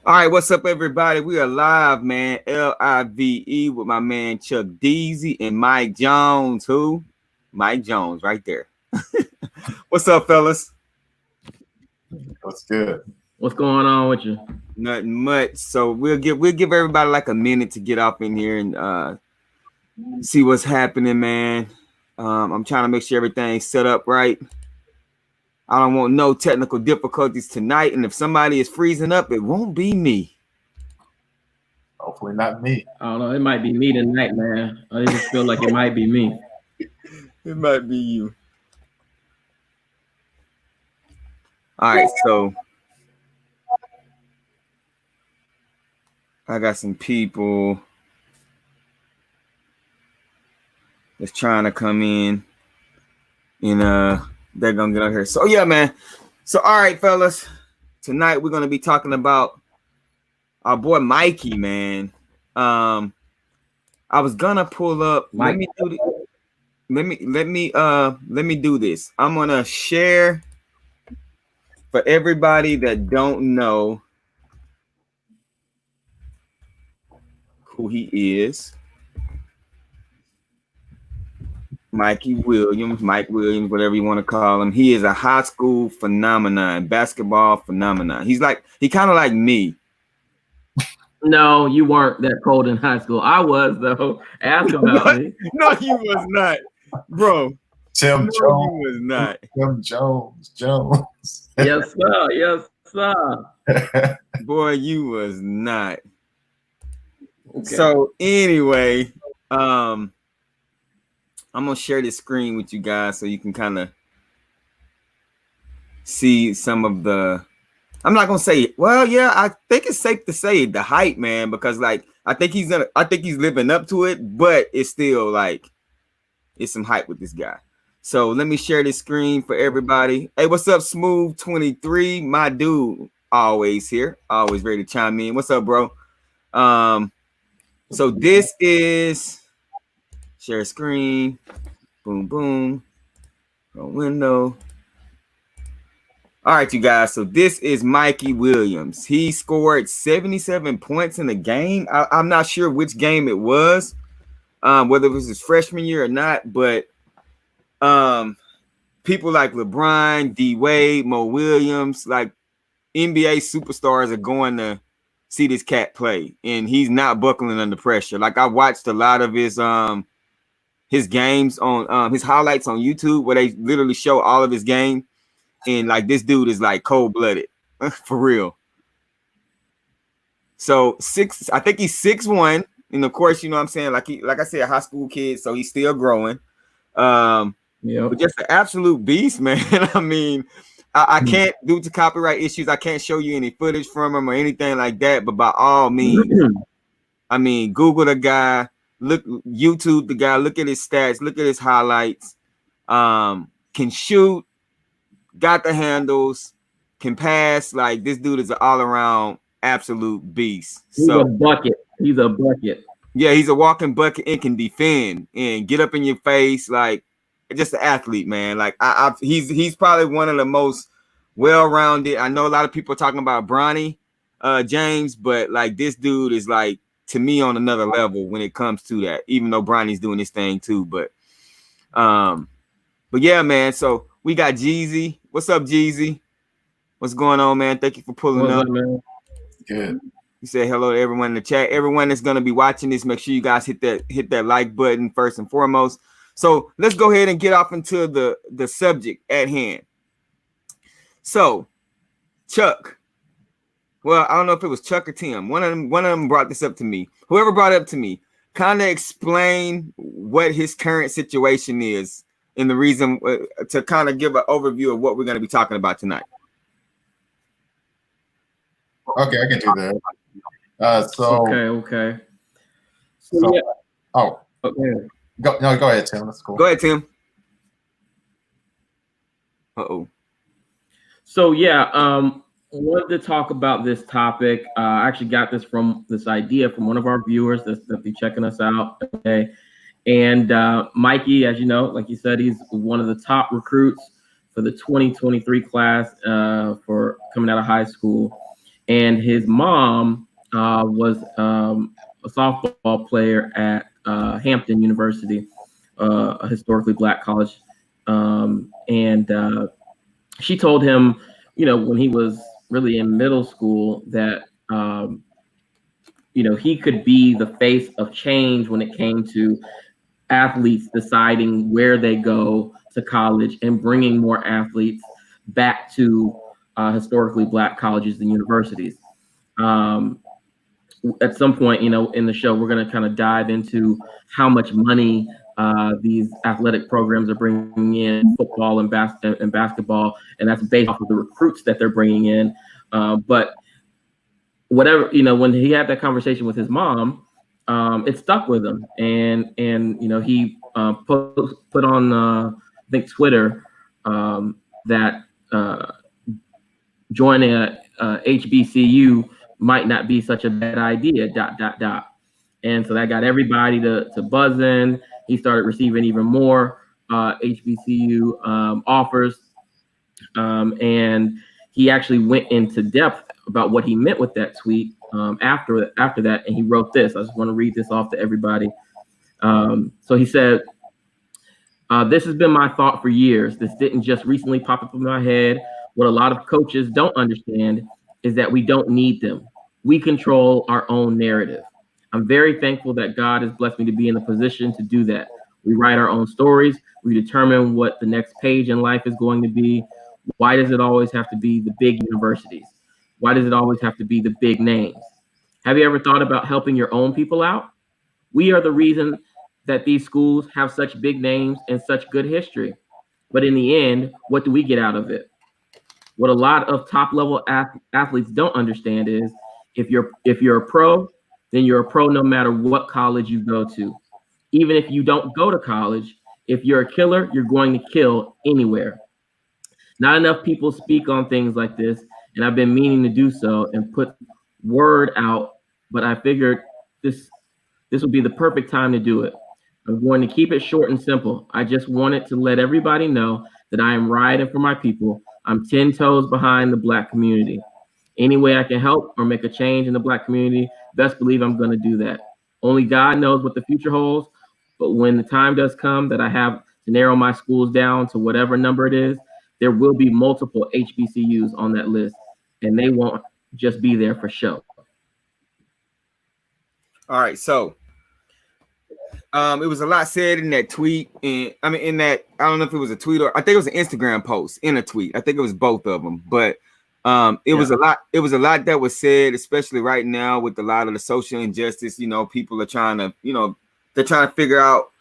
All right, what's up, everybody? We are live, man. LIVE with my man Chuck Deasy and Mike Jones. Who? Mike Jones, right there. What's up, fellas? What's good? What's going on with you? Nothing much. So we'll give everybody like a minute to get up in here and see what's happening, man. I'm trying to make sure everything's set up right. I don't want no technical difficulties tonight, and if somebody is freezing up, it won't be me. Hopefully not me. I don't know. It might be me tonight, man. I just feel like it might be me. It might be you. All right, so I got some people that's trying to come in, and they're gonna get out here. So yeah, man. So all right, fellas. Tonight we're gonna be talking about our boy Mikey, man. I was gonna pull up. Mike. Let me do this. I'm gonna share for everybody that don't know who he is. Mike Williams, whatever you want to call him. He is a high school phenomenon, basketball phenomenon. He kind of like me. No, you weren't that cold in high school. I was, though. Ask about me. No, you was not, bro. Tim No, Jones. you was not. Tim Jones. Yes, sir. Yes, sir. Boy, you was not. Okay. So anyway, I'm gonna share this screen with you guys so you can kind of see some of the. I'm not gonna say, well, yeah, I think it's safe to say the hype, man, because like I think he's living up to it, but it's still like it's some hype with this guy. So let me share this screen for everybody. Hey, what's up, Smooth 23? My dude, always here, always ready to chime in. What's up, bro? So this is share screen. Boom, boom. Go window. All right, you guys. So this is Mikey Williams. He scored 77 points in the game. I'm not sure which game it was, whether it was his freshman year or not. But people like LeBron, D Wade, Mo Williams, like NBA superstars are going to see this cat play, and he's not buckling under pressure. Like I watched a lot of his games on his highlights on YouTube, where they literally show all of his game. And like this dude is like cold-blooded for real. So I think he's 6'1", and of course, you know what I'm saying, like I said, a high school kid, so he's still growing. But just an absolute beast, man. I mean, I can't, due to copyright issues, I can't show you any footage from him or anything like that. But by all means, I mean, Google the guy, look YouTube the guy, look at his stats, look at his highlights. Can shoot. Got the handles, can pass. Like this dude is an all-around absolute beast. He's a bucket. He's a bucket. Yeah, he's a walking bucket and can defend and get up in your face. Like just an athlete, man. Like he's probably one of the most well-rounded. I know a lot of people are talking about Bronny James, but like this dude is like to me on another level when it comes to that. Even though Bronny's doing his thing too, but yeah, man. So we got Jeezy. What's up, Jeezy? What's going on, man? Thank you for pulling up. Man? Good. You say hello to everyone in the chat. Everyone that's gonna be watching this, make sure you guys hit that like button first and foremost. So let's go ahead and get off into the subject at hand. So, Chuck. Well, I don't know if it was Chuck or Tim. One of them brought this up to me. Whoever brought it up to me, kind of explain what his current situation is. And the reason to kind of give an overview of what we're going to be talking about tonight. Okay, I can do that. Okay. So yeah. Oh, okay. Go ahead, Tim. That's cool. Go ahead, Tim. Uh-oh. So yeah, wanted to talk about this topic. I actually got this idea from one of our viewers that's be checking us out. Okay. And Mikey, as you know, like you said, he's one of the top recruits for the 2023 class for coming out of high school. and his mom was a softball player at Hampton University, a historically black college, and she told him, when he was really in middle school, that he could be the face of change when it came to athletes deciding where they go to college and bringing more athletes back to historically black colleges and universities. At some point, in the show, we're going to kind of dive into how much money these athletic programs are bringing in, football and basketball, and that's based off of the recruits that they're bringing in. But whatever, when he had that conversation with his mom, it stuck with him, and he put on I think Twitter that joining a HBCU might not be such a bad idea. ... And so that got everybody to buzz in. He started receiving even more HBCU offers, and he actually went into depth about what he meant with that tweet after that, and he wrote this. I just want to read this off to everybody. So he said, this has been my thought for years. This didn't just recently pop up in my head. What a lot of coaches don't understand is that we don't need them. We control our own narrative. I'm very thankful that God has blessed me to be in a position to do that. We write our own stories. We determine what the next page in life is going to be. Why does it always have to be the big universities? Why does it always have to be the big names? Have you ever thought about helping your own people out? We are the reason that these schools have such big names and such good history. But in the end, what do we get out of it? What a lot of top-level athletes don't understand is if you're a pro, then you're a pro no matter what college you go to. Even if you don't go to college, if you're a killer, you're going to kill anywhere. Not enough people speak on things like this, and I've been meaning to do so and put word out, but I figured this would be the perfect time to do it. I'm going to keep it short and simple. I just wanted to let everybody know that I am riding for my people. I'm 10 toes behind the black community. Any way I can help or make a change in the black community, best believe I'm going to do that. Only God knows what the future holds, but when the time does come that I have to narrow my schools down to whatever number it is, there will be multiple HBCUs on that list, and they won't just be there for show. All right, so it was a lot said in that tweet, and I don't know if it was a tweet or I think it was an Instagram post in a tweet. I think it was both of them, but it was a lot. It was a lot that was said, especially right now with a lot of the social injustice. People are trying to, they're trying to figure out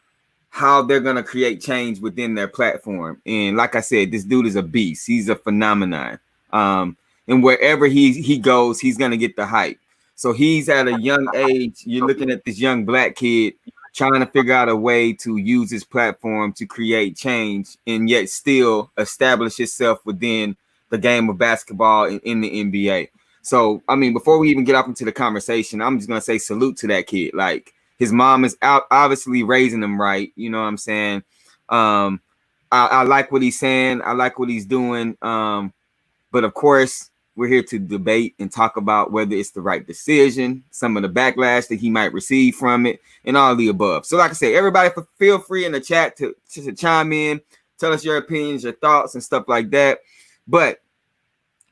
how they're gonna create change within their platform. And like I said, this dude is a beast. He's a phenomenon. And wherever he goes, he's gonna get the hype. So he's at a young age. You're looking at this young black kid trying to figure out a way to use his platform to create change and yet still establish himself within the game of basketball in the NBA. So, before we even get up into the conversation, I'm just going to say salute to that kid. Like, his mom is out obviously raising him right. You know what I'm saying? I like what he's saying. I like what he's doing. But of course, we're here to debate and talk about whether it's the right decision, some of the backlash that he might receive from it, and all of the above. So like I said, everybody feel free in the chat to chime in, tell us your opinions, your thoughts, and stuff like that. But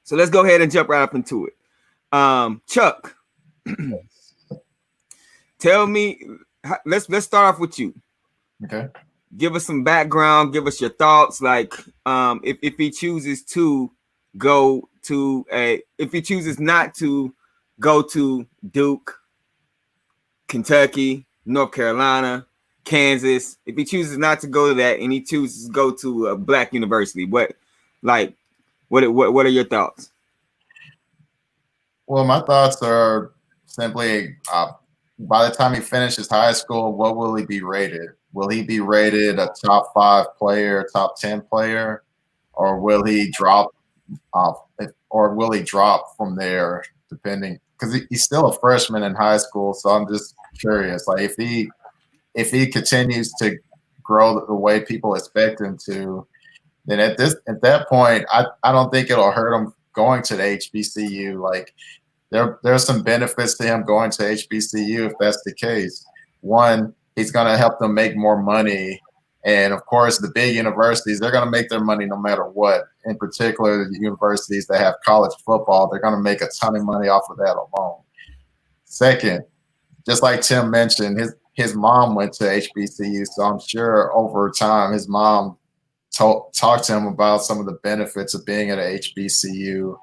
so let's go ahead and jump right up into it. Chuck, tell me, let's start off with you. Okay. Give us some background, give us your thoughts. Like, if he chooses to go to if he chooses not to go to Duke, Kentucky, North Carolina, Kansas, if he chooses not to go to that and he chooses to go to a black university, what are your thoughts? Well, my thoughts are simply by the time he finishes high school, what will he be rated? Will he be rated a top 5 player, top 10 player, or will he drop off? Or will he drop from there, depending? Because he's still a freshman in high school, so I'm just curious. Like, if he continues to grow the way people expect him to, then at that point, I don't think it'll hurt him going to the HBCU. Like, there's some benefits to him going to HBCU if that's the case. One, he's going to help them make more money. And of course, the big universities, they're going to make their money no matter what. In particular, the universities that have college football, they're going to make a ton of money off of that alone. Second, just like Tim mentioned, his mom went to HBCU, so I'm sure over time his mom talked to him about some of the benefits of being at a HBCU.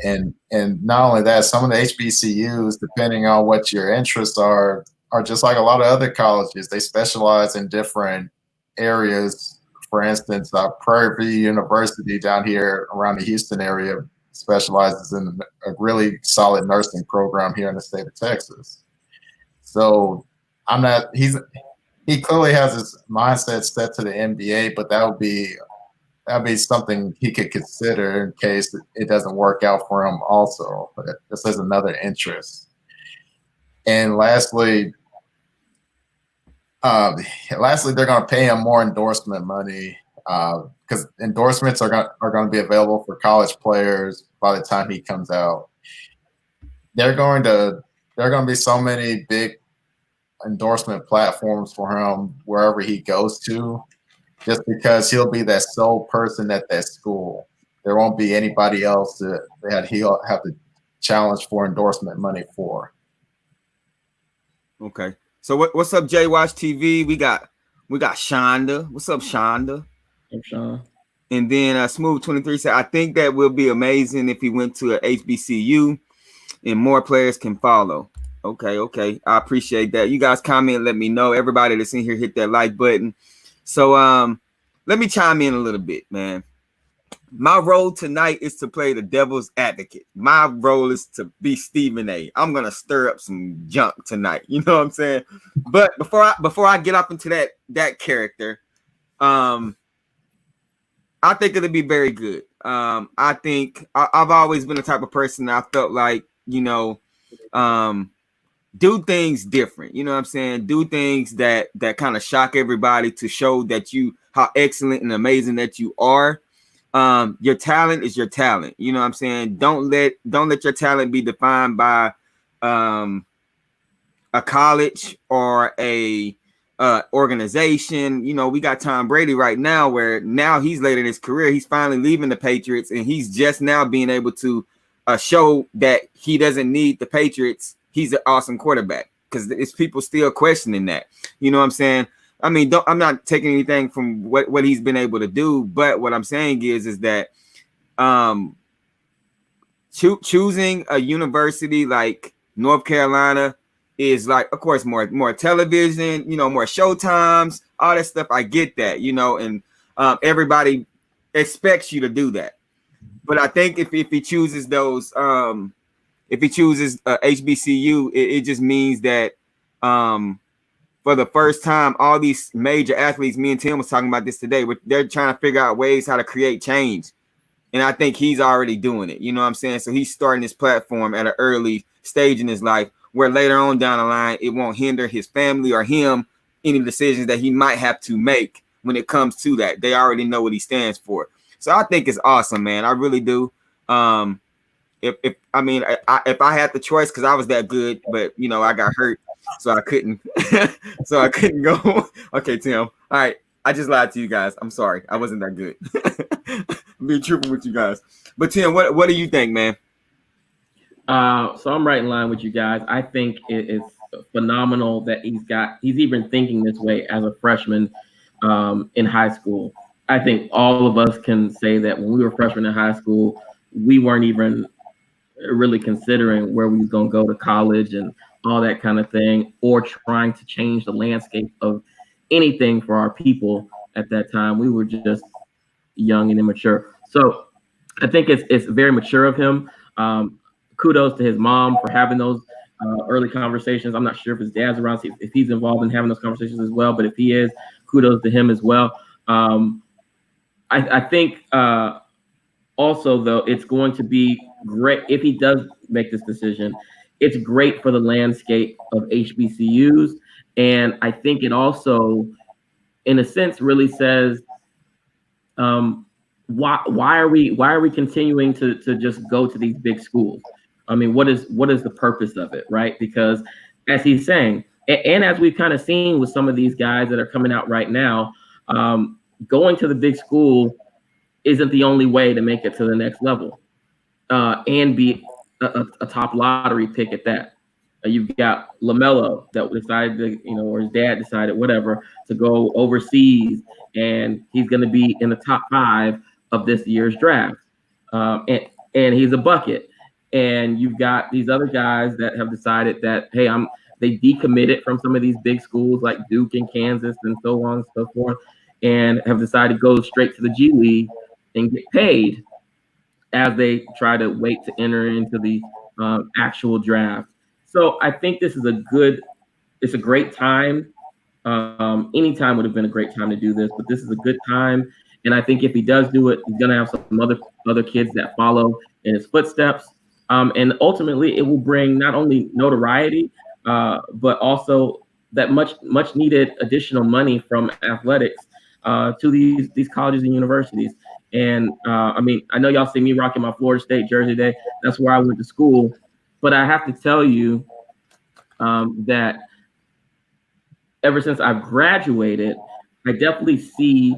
And not only that, some of the HBCUs, depending on what your interests are just like a lot of other colleges. They specialize in different areas. For instance, Prairie View University down here around the Houston area specializes in a really solid nursing program here in the state of Texas. So he clearly has his mindset set to the NBA, but that'd be something he could consider in case it doesn't work out for him also. But this is another interest. And lastly, they're going to pay him more endorsement money because endorsements are going to be available for college players by the time he comes out. There are going to be so many big endorsement platforms for him wherever he goes to, just because he'll be that sole person at that school. There won't be anybody else that he'll have to challenge for endorsement money for. Okay. So what's up, J Watch TV? We got Shonda. What's up, Shonda? I'm Sean. And then Smooth 23 said, I think that will be amazing if he went to a HBCU and more players can follow. Okay. I appreciate that. You guys comment, let me know. Everybody that's in here, hit that like button. So let me chime in a little bit, man. My role tonight is to play the devil's advocate. My role is to be Stephen A. I'm gonna stir up some junk tonight. You know what I'm saying? But before I get up into that character, I think it'll be very good. I think I've always been the type of person that I felt like, do things different. You know what I'm saying? Do things that kind of shock everybody to show that how excellent and amazing that you are. Your talent is your talent. You know what I'm saying? Don't let your talent be defined by a college or a organization. We got Tom Brady right now, where now he's late in his career. He's finally leaving the Patriots, and he's just now being able to show that he doesn't need the Patriots. He's an awesome quarterback, because it's people still questioning that. You know what I'm saying? I mean, I'm not taking anything from what he's been able to do, but what I'm saying is that choosing a university like North Carolina is like, of course, more television, more showtimes, all that stuff. I get that, and everybody expects you to do that. But I think if he chooses those, if he chooses HBCU, it just means that for the first time, all these major athletes, me and Tim was talking about this today, they're trying to figure out ways how to create change. And I think he's already doing it. You know what I'm saying? So he's starting his platform at an early stage in his life, where later on down the line, it won't hinder his family or him any decisions that he might have to make when it comes to that. They already know what he stands for. So I think it's awesome, man. I really do. If I had the choice, because I was that good, but I got hurt, so I couldn't. So I couldn't go. Okay, Tim. All right, I just lied to you guys. I'm sorry. I wasn't that good. I'm being truthful with you guys. But Tim, what do you think, man? So I'm right in line with you guys. I think it's phenomenal that he's even thinking this way as a freshman in high school. I think all of us can say that when we were freshmen in high school, we weren't even really considering where we was going to go to college and all that kind of thing, or trying to change the landscape of anything for our people at that time. We were just young and immature. So I think it's very mature of him. Kudos to his mom for having those early conversations. I'm not sure if his dad's around, if he's involved in having those conversations as well, but if he is, kudos to him as well. I think also, though, it's going to be great if he does make this decision. It's great for the landscape of HBCUs. And I think it also, in a sense, really says, why are we continuing to just go to these big schools? I mean, what is the purpose of it, right? Because as he's saying, and as we've kind of seen with some of these guys that are coming out right now, going to the big school isn't the only way to make it to the next level and be a top lottery pick at that. You've got LaMelo that decided to, or his dad decided, whatever, to go overseas, and he's going to be in the top 5 of this year's draft. And he's a bucket. And you've got these other guys that have decided that, hey, they decommitted from some of these big schools like Duke and Kansas and so on and so forth, and have decided to go straight to the G League and get paid as they try to wait to enter into the actual draft. So I think this is it's a great time. Any time would have been a great time to do this, but this is a good time. And I think if he does do it, he's going to have some other kids that follow in his footsteps. And ultimately, it will bring not only notoriety, but also that much needed additional money from athletics to these colleges and universities. And I mean, I know y'all see me rocking my Florida State jersey today. That's where I went to school. But I have to tell you that ever since I've graduated, I definitely see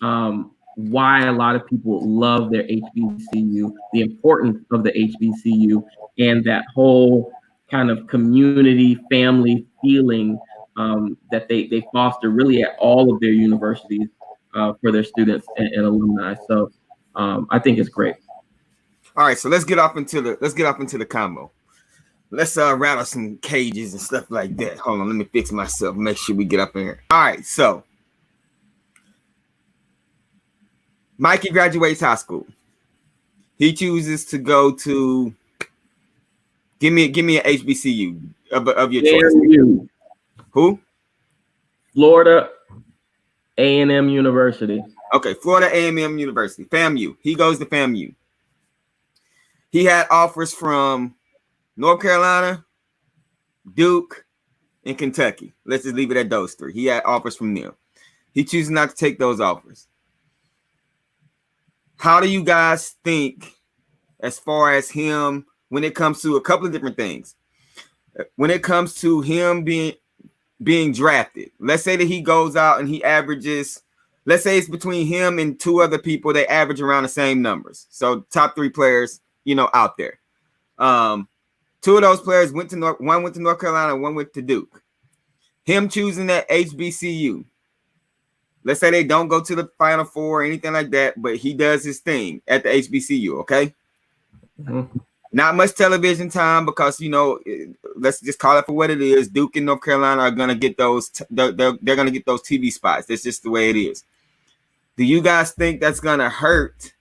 why a lot of people love their HBCU, the importance of the HBCU, and that whole kind of community, family feeling that they foster really at all of their universities for their students and alumni. So I think it's great. All right, so let's get off into the combo. Let's rattle some cages and stuff like that. Hold on, let me fix myself. Make sure we get up in here. All right, so Mikey graduates high school. He chooses to go to. Give me an HBCU of your choice. Who? Florida A&M University. Okay, Florida A&M University. FAMU. He goes to FAMU. He had offers from North Carolina, Duke, and Kentucky. Let's just leave it at those 3. He had offers from them. He chooses not to take those offers. How do you guys think as far as him when it comes to a couple of different things? When it comes to him being drafted, let's say that he goes out and he averages, let's say it's between him and 2 other people, they average around the same numbers. So top 3 players, out there. 2 of those players one went to North Carolina, one went to Duke. Him choosing that HBCU. Let's say they don't go to the Final Four or anything like that, but he does his thing at the HBCU, okay? Mm-hmm. Not much television time because, let's just call it for what it is. Duke and North Carolina are going to get those. They're going to get those TV spots. That's just the way it is. Do you guys think that's going to hurt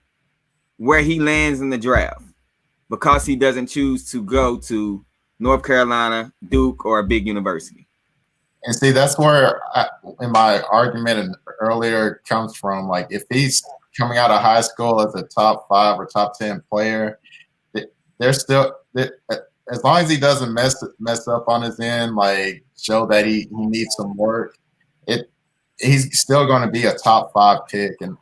where he lands in the draft because he doesn't choose to go to North Carolina, Duke, or a big university? And see, that's where in my argument earlier comes from. Like, if he's coming out of high school as a top 5 or top 10 player, they're still, as long as he doesn't mess up on his end, like show that he needs some work, he's still going to be a top 5 pick, and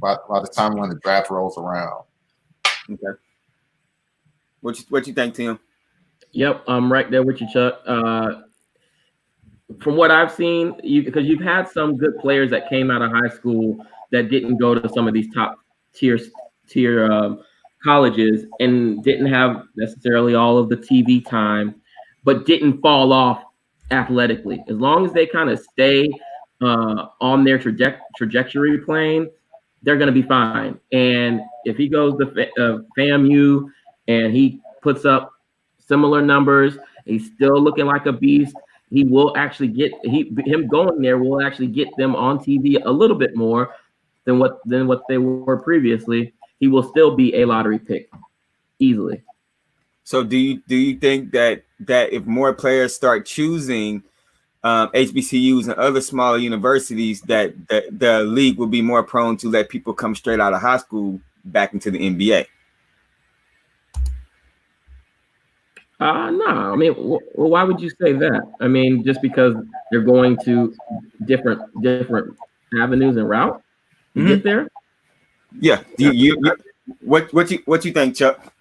by the time when the draft rolls around. Okay. What you think, Tim? Yep, I'm right there with you, Chuck. From what I've seen, because you've had some good players that came out of high school that didn't go to some of these top tier colleges and didn't have necessarily all of the TV time, but didn't fall off athletically. As long as they kind of stay on their trajectory plane, they're going to be fine. And if he goes to FAMU and he puts up similar numbers, he's still looking like a beast. He will actually him going there will actually get them on TV a little bit more than what they were previously. He will still be a lottery pick easily. So do you think that if more players start choosing HBCUs and other smaller universities, that the league will be more prone to let people come straight out of high school back into the NBA? No, I mean, why would you say that? I mean, just because they're going to different avenues and route to get there. Yeah. What you think, Chuck?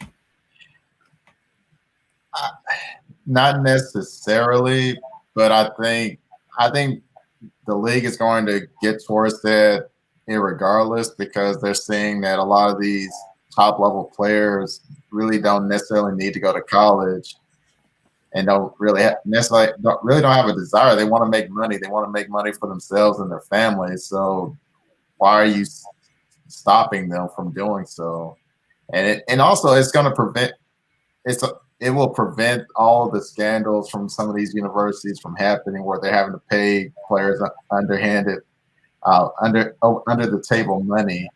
Not necessarily, but I think the league is going to get towards that irregardless, because they're seeing that a lot of these top level players really don't necessarily need to go to college and don't really don't have a desire. They want to make money. They want to make money for themselves and their families. So why are you stopping them from doing so? And also it's going to prevent it will prevent all the scandals from some of these universities from happening, where they're having to pay players underhanded, under the table money.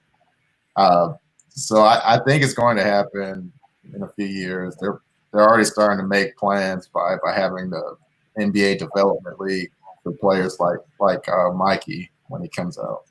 So I think it's going to happen in a few years. They're already starting to make plans by having the NBA Development League for players like Mikey when he comes out.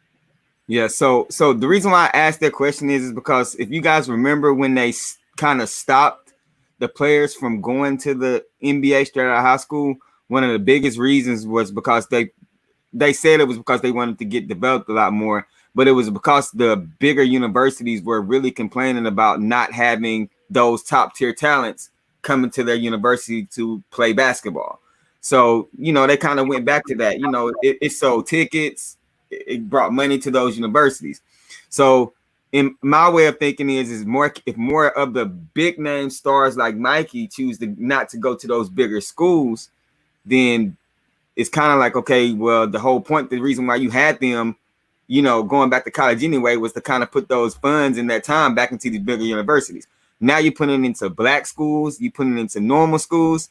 Yeah. So the reason why I asked that question is because if you guys remember when they kind of stopped the players from going to the NBA straight out of high school, one of the biggest reasons was because they said it was because they wanted to get developed a lot more, but it was because the bigger universities were really complaining about not having those top tier talents coming to their university to play basketball. So, they kind of went back to that. It sold tickets, it brought money to those universities. So, in my way of thinking is more if more of the big name stars like Mikey choose not to go to those bigger schools, then it's kind of like, okay, well, the whole point, the reason why you had them, going back to college anyway, was to kind of put those funds and that time back into these bigger universities. Now you're putting it into black schools, you're putting it into normal schools.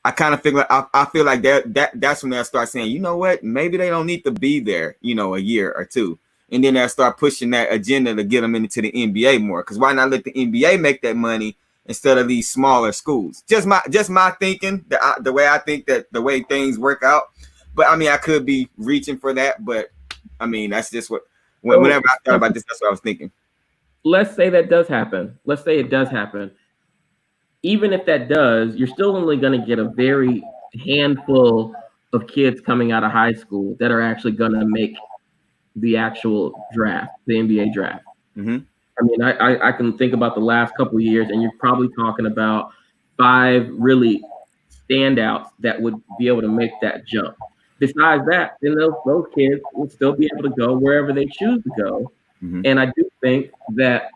I kind of feel like I feel like that's when they'll start saying, you know what, maybe they don't need to be there, a year or two. And then they'll start pushing that agenda to get them into the NBA more. Because why not let the NBA make that money instead of these smaller schools? Just my thinking, the way I think that the way things work out. But I mean, I could be reaching for that, but I mean, that's just whenever I thought about this, that's what I was thinking. Let's say that does happen. Let's say it does happen. Even if that does, you're still only going to get a very handful of kids coming out of high school that are actually going to make the actual draft, the NBA draft. Mm-hmm. I mean, I can think about the last couple of years, and you're probably talking about 5 really standouts that would be able to make that jump. Besides that, then those kids will still be able to go wherever they choose to go. Mm-hmm. And I do think that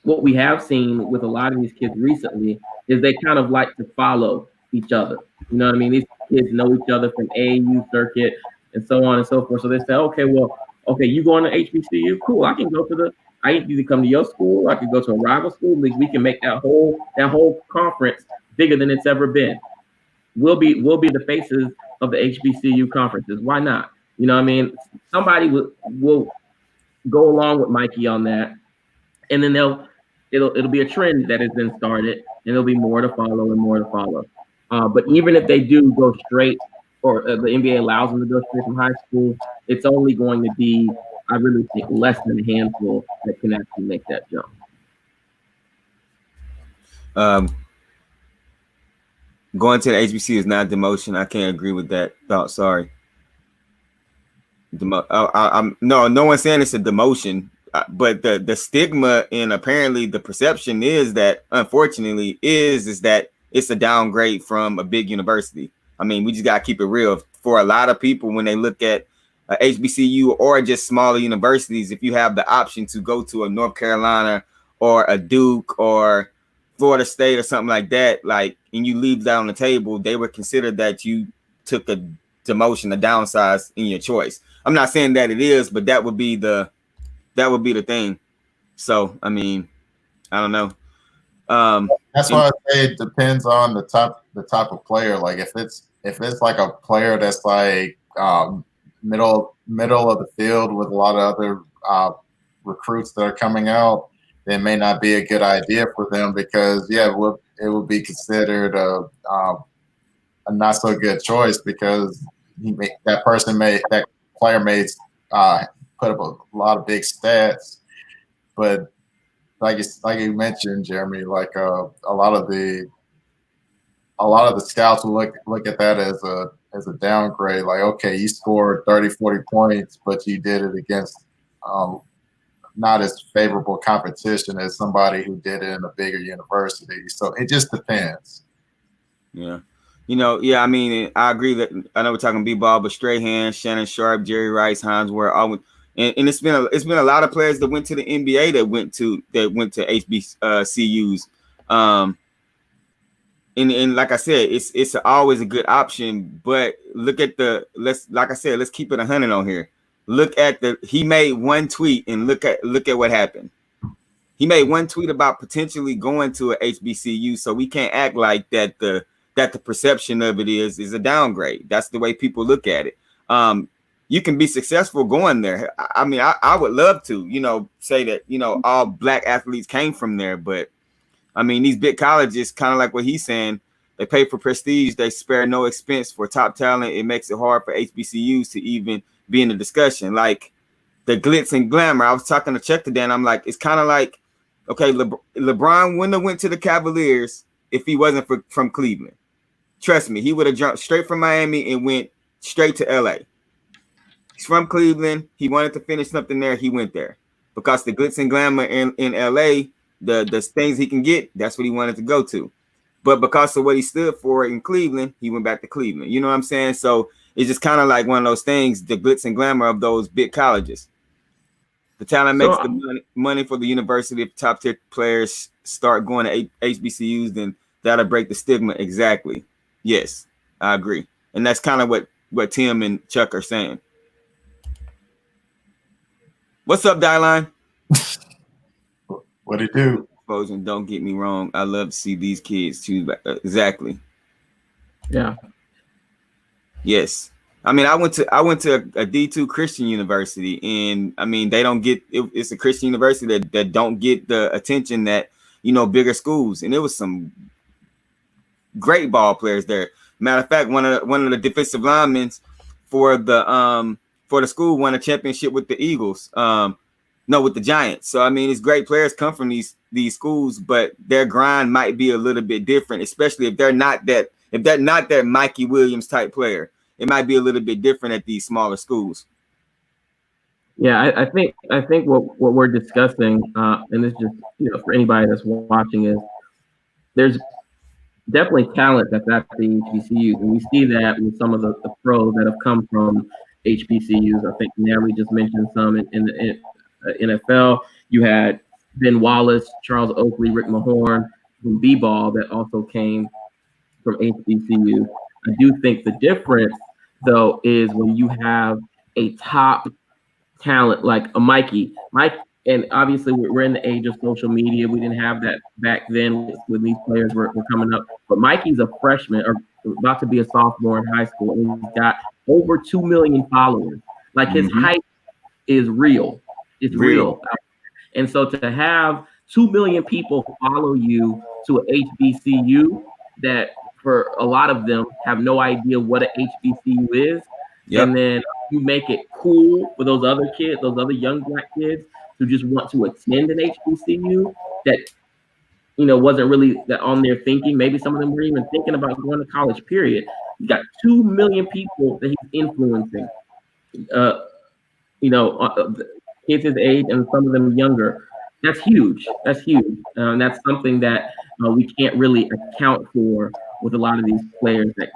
what we have seen with a lot of these kids recently is they kind of like to follow each other. You know what I mean? These kids know each other from AAU circuit and so on and so forth. So they say, okay, you going to HBCU? Cool. I can either come to your school, I could go to a rival school. We can make that whole conference bigger than it's ever been. We'll be the faces of the HBCU conferences. Why not? You know what I mean? Somebody will go along with Mikey on that, and then it'll be a trend that has been started, and there'll be more to follow and more to follow. But even if they do go straight, or the NBA allows them to go straight from high school, it's only going to be, I really think, less than a handful that can actually make that jump. Going to the HBC is not demotion. I can't agree with that thought. Sorry. No one's saying it's a demotion, but the stigma and apparently the perception is that, unfortunately, is that it's a downgrade from a big university. I mean, we just gotta keep it real. For a lot of people, when they look at HBCU or just smaller universities, if you have the option to go to a North Carolina or a Duke or Florida State or something like that, and you leave that on the table, they would consider that you took a demotion, a downsize in your choice. I'm not saying that it is, but that would be the thing. So I mean, I don't know. That's why I say it depends on the type of player. Like if it's like a player that's like middle of the field with a lot of other recruits that are coming out, it may not be a good idea for them, because it would be considered a not so good choice, because that player may put up a lot of big stats, but like you mentioned, Jeremy, like a lot of the scouts will look at that as a downgrade. Like, okay, you scored 30, 40 points, but you did it against not as favorable competition as somebody who did it in a bigger university. So it just depends. Yeah. I mean, I agree that I know we're talking B-ball, but Strahan, Shannon Sharp, Jerry Rice, Hines Ware, all and it's been a lot of players that went to the NBA that went to HBCUs. And like I said, it's always a good option. But look at let's keep it 100 on here. Look at he made one tweet and look at what happened. He made one tweet about potentially going to a HBCU, so we can't act like that the perception of it is a downgrade. That's the way people look at it. You can be successful going there. I mean, I would love to, say that, all black athletes came from there, but I mean, these big colleges, kind of like what he's saying, they pay for prestige, they spare no expense for top talent. It makes it hard for HBCUs to even be in the discussion. Like the glitz and glamour. I was talking to Chuck today, and I'm like, it's kind of like, okay, LeBron wouldn't have went to the Cavaliers if he wasn't from Cleveland. Trust me, he would have jumped straight from Miami and went straight to LA. He's from Cleveland. He wanted to finish something there. He went there because the glitz and glamour in LA, the things he can get, that's what he wanted to go to. But because of what he stood for in Cleveland, he went back to Cleveland. You know what I'm saying? So it's just kind of like one of those things, the glitz and glamour of those big colleges. The talent makes the money for the university. If top tier players start going to HBCUs, then that'll break the stigma. Exactly. Yes, I agree. And that's kind of what Tim and Chuck are saying. What's up, Dyline? What'd he do? Don't get me wrong. I love to see these kids choose. Exactly. Yeah. Yes. I mean, I went to a D2 Christian university, and I mean, they don't get it's a Christian university that don't get the attention that bigger schools, and it was some great ball players there. Matter of fact, one of the defensive linemen for the school won a championship with the Eagles. With the Giants. So I mean, it's great players come from these schools, but their grind might be a little bit different, especially if they're not that Mikey Williams type player. It might be a little bit different at these smaller schools. Yeah, I think what we're discussing, and this just for anybody that's watching, is there's definitely talent that's at the HBCUs, and we see that with some of the pros that have come from HBCUs. I think Natalie just mentioned some in the NFL. You had Ben Wallace, Charles Oakley, Rick Mahorn from B-ball that also came from HBCUs. I do think the difference, though, is when you have a top talent like a Mikey. And obviously we're in the age of social media. We didn't have that back then when these players were coming up. But Mikey's a freshman or about to be a sophomore in high school, and he's got over 2 million followers. Like his hype is real. It's real. And so to have 2 million people follow you to an HBCU that for a lot of them have no idea what an HBCU is. Yep. And then you make it cool for those other kids, those other young black kids who just want to attend an HBCU that, wasn't really that on their thinking. Maybe some of them were even thinking about going to college, period. You got 2 million people that he's influencing, kids his age and some of them younger. That's huge. That's huge. That's something that we can't really account for with a lot of these players that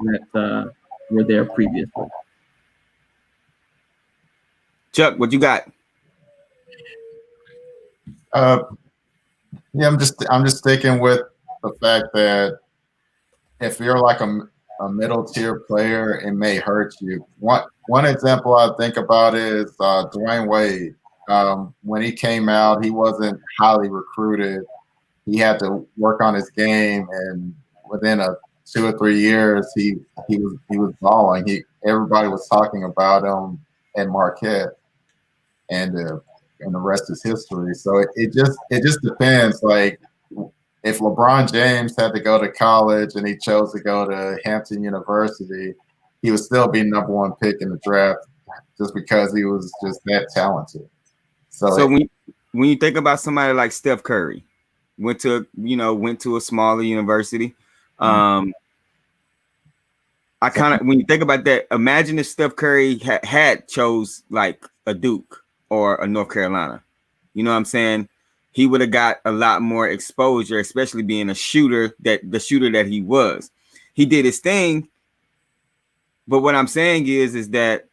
were there previously. Chuck, what you got? I'm just sticking with the fact that if you're like a middle tier player, it may hurt you. One example I think about is Dwayne Wade. When he came out, he wasn't highly recruited. He had to work on his game, and within 2 or 3 years, he was balling. Everybody was talking about him at Marquette, and the rest is history. So it just depends. Like if LeBron James had to go to college and he chose to go to Hampton University, he would still be #1 pick in the draft just because he was just that talented. So when you think about somebody like Steph Curry, went to a smaller university. I kind of, when you think about that, imagine if Steph Curry had chose like a Duke or a North Carolina. You know what I'm saying? He would have got a lot more exposure, especially being the shooter that he was. he did his thing. But what I'm saying is that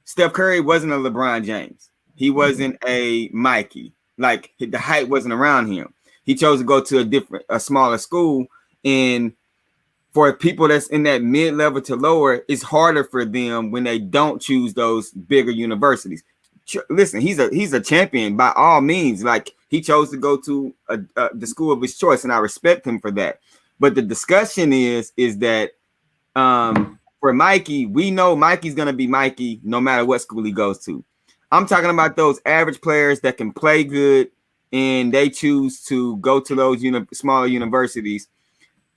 Steph Curry wasn't a LeBron James. He wasn't a Mikey. Like the height wasn't around him. He chose to go to a smaller school. And for people that's in that mid-level to lower, it's harder for them when they don't choose those bigger universities. Listen, he's a champion by all means. Like he chose to go to the school of his choice, and I respect him for that. But the discussion is that for Mikey, we know Mikey's gonna be Mikey no matter what school he goes to. I'm talking about those average players that can play good and they choose to go to those smaller universities.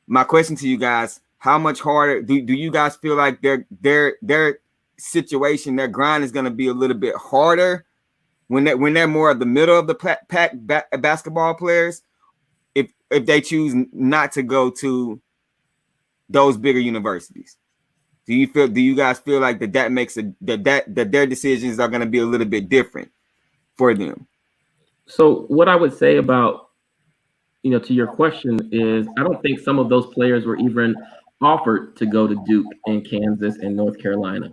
My question to you guys: how much harder do you guys feel like their situation, their grind is going to be a little bit harder when they're more of the middle of the pack basketball players, if they choose not to go to those bigger universities? Do you guys feel like that makes that their decisions are going to be a little bit different for them? So what I would say about, to your question is, I don't think some of those players were even offered to go to Duke and Kansas and North Carolina.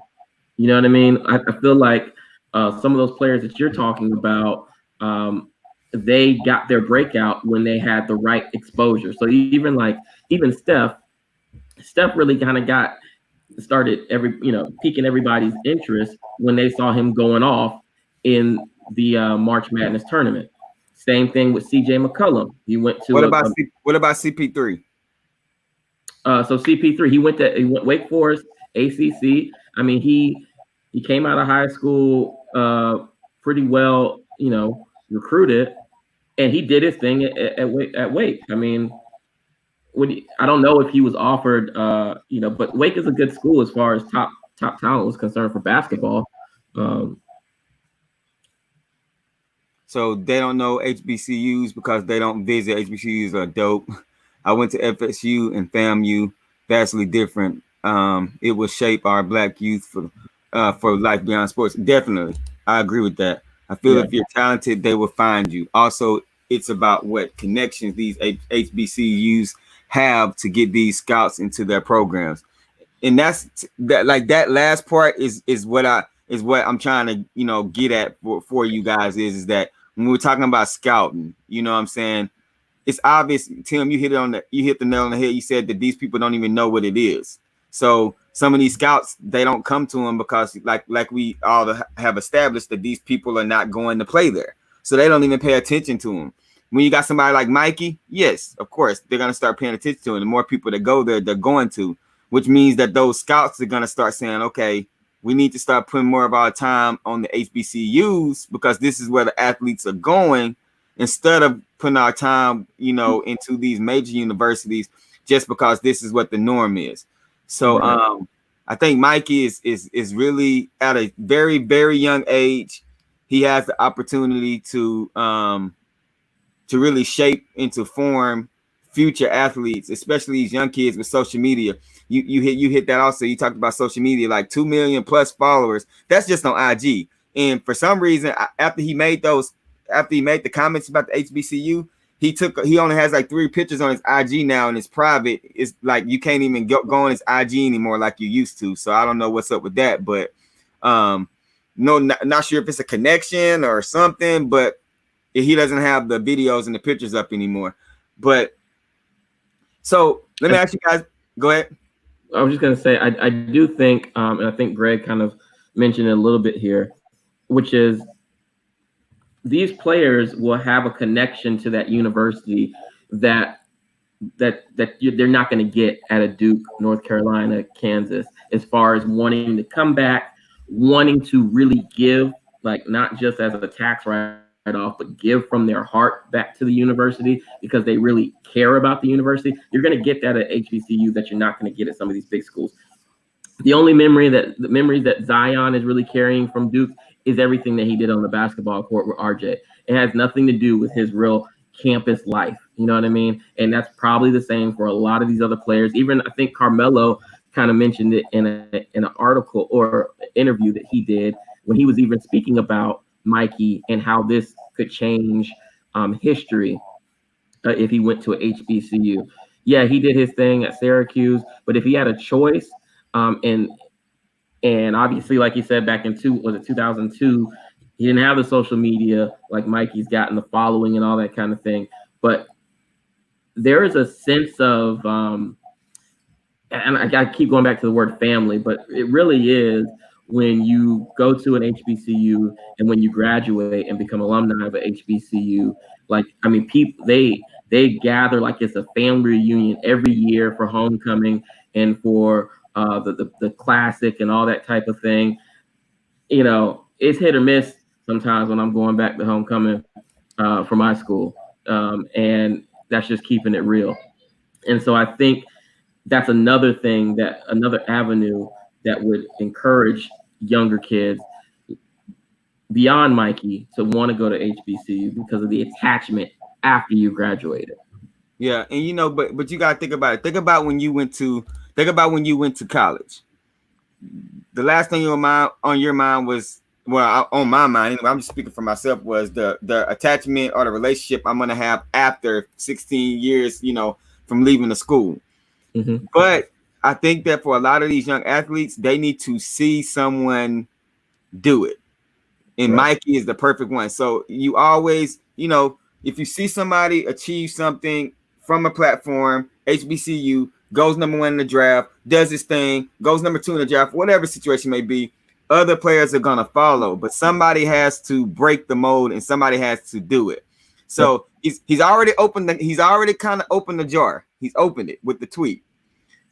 You know what I mean? I feel like some of those players that you're talking about, they got their breakout when they had the right exposure. So even Steph really kind of got started piquing everybody's interest when they saw him going off in the March Madness tournament. Same thing with CJ McCollum. He went to what about CP3? So CP3, he went Wake Forest, ACC. I mean, he came out of high school pretty well, recruited, and he did his thing at Wake. I mean, I don't know if he was offered, but Wake is a good school as far as top talent was concerned for basketball. So they don't know HBCUs because they don't visit. HBCUs are dope. I went to FSU and FAMU, vastly different. It will shape our Black youth for life beyond sports. Definitely, I agree with that. I feel if you're talented, they will find you. Also, it's about what connections these HBCUs have to get these scouts into their programs, and that last part is what I'm trying to get at for you guys is that when we're talking about scouting, what I'm saying, it's obvious. Tim, you hit the nail on the head. You said that these people don't even know what it is. So some of these scouts, they don't come to them because like we all have established that these people are not going to play there. So they don't even pay attention to them. When you got somebody like Mikey, yes, of course, they're going to start paying attention to him. The more people that go there, they're going to, which means that those scouts are going to start saying, okay, we need to start putting more of our time on the HBCUs because this is where the athletes are going, instead of putting our time, into these major universities just because this is what the norm is. So I think Mikey is really at a very, very young age. He has the opportunity to really shape and to form future athletes, especially these young kids with social media. You hit that also. You talked about social media, like 2 million plus followers. That's just on IG. And for some reason, after he made the comments about the HBCU, he only has like 3 pictures on his IG now, and it's private. It's like you can't even go on his IG anymore like you used to. So I don't know what's up with that, but not sure if it's a connection or something, but he doesn't have the videos and the pictures up anymore. But so let me ask you guys, go ahead. I was just going to say, I do think, and I think Greg kind of mentioned it a little bit here, which is these players will have a connection to that university that they're not going to get at a Duke, North Carolina, Kansas, as far as wanting to come back, wanting to really give, like not just as a tax write-off, but give from their heart back to the university because they really care about the university. You're going to get that at HBCU that you're not going to get at some of these big schools. The only memories that Sayin is really carrying from Duke is everything that he did on the basketball court with RJ. It has nothing to do with his real campus life. You know what I mean? And that's probably the same for a lot of these other players. Even I think Carmelo kind of mentioned it in an article or interview that he did when he was even speaking about Mikey and how this could change history if he went to a HBCU. yeah, he did his thing at Syracuse. But if he had a choice, and obviously, like you said, back in 2002, he didn't have the social media like Mikey's gotten, the following and all that kind of thing. But there is a sense of, and I got to keep going back to the word family, but it really is when you go to an HBCU and when you graduate and become alumni of a HBCU. Like, I mean, people they gather like it's a family reunion every year for homecoming and for the classic and all that type of thing. You know, it's hit or miss sometimes when I'm going back to homecoming for my school, and that's just keeping it real. And so I think that's another thing, that another avenue that would encourage younger kids beyond Mikey to want to go to HBCU because of the attachment after you graduated. Yeah, and you know, but you gotta think about it. Think about when you went to college. The last thing on your mind was, well, on my mind anyway, I'm just speaking for myself, was the attachment or the relationship I'm gonna have after 16 years, you know, from leaving the school. Mm-hmm. But I think that for a lot of these young athletes, they need to see someone do it. And right. Mikey is the perfect one. So you always, you know, if you see somebody achieve something from a platform, HBCU, goes number 1 in the draft, does his thing, goes number 2 in the draft, whatever situation may be, other players are going to follow. But somebody has to break the mold and somebody has to do it. So he's already kind of opened the jar. He's opened it with the tweet.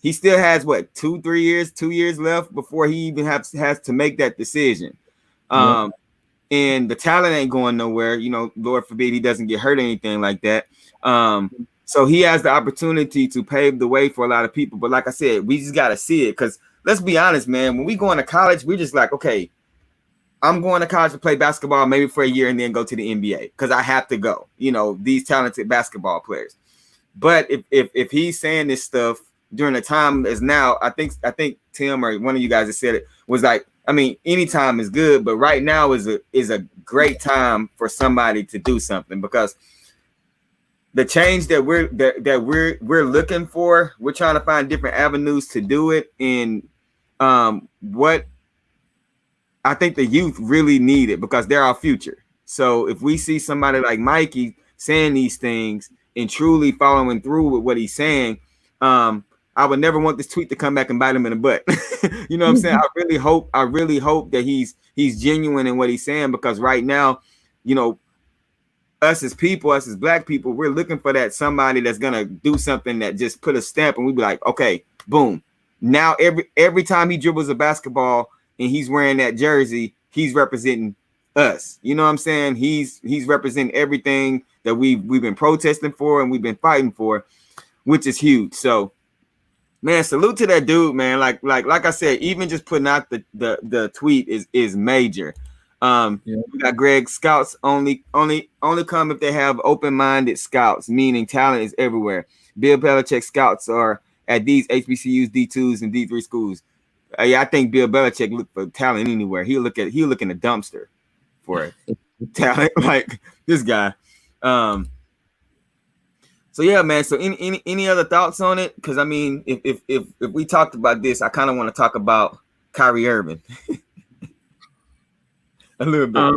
He still has, what, 2 years left before he even has to make that decision. And the talent ain't going nowhere. You know, Lord forbid he doesn't get hurt or anything like that. So he has the opportunity to pave the way for a lot of people. But like I said, we just got to see it, because let's be honest, man, when we go into college, we're just like, okay, I'm going to college to play basketball maybe for a year and then go to the NBA because I have to go, you know, these talented basketball players. But if he's saying this stuff during the time as now, I think Tim or one of you guys that said it was like, I mean, any time is good, but right now is a great time for somebody to do something, because the change that we're looking for, we're trying to find different avenues to do it. And what I think the youth really need it, because they're our future. So if we see somebody like Mikey saying these things and truly following through with what he's saying, I would never want this tweet to come back and bite him in the butt. You know what I'm saying? I really hope that he's genuine in what he's saying, because right now, you know, us as Black people, we're looking for that somebody that's gonna do something that just put a stamp, and we be like, okay, boom. Now every time he dribbles a basketball and he's wearing that jersey, he's representing us. You know what I'm saying? He's representing everything that we've been protesting for and we've been fighting for, which is huge. So, man, salute to that dude, man. Like I said, even just putting out the tweet is major. We got Greg, scouts only come if they have open-minded scouts, meaning talent is everywhere. Bill Belichick scouts are at these HBCUs, D2s, and D3 schools. I think Bill Belichick look for talent anywhere. He'll look in the dumpster for talent, like this guy. So yeah, man. So any other thoughts on it? Because I mean, if we talked about this, I kind of want to talk about Kyrie Irving a little bit.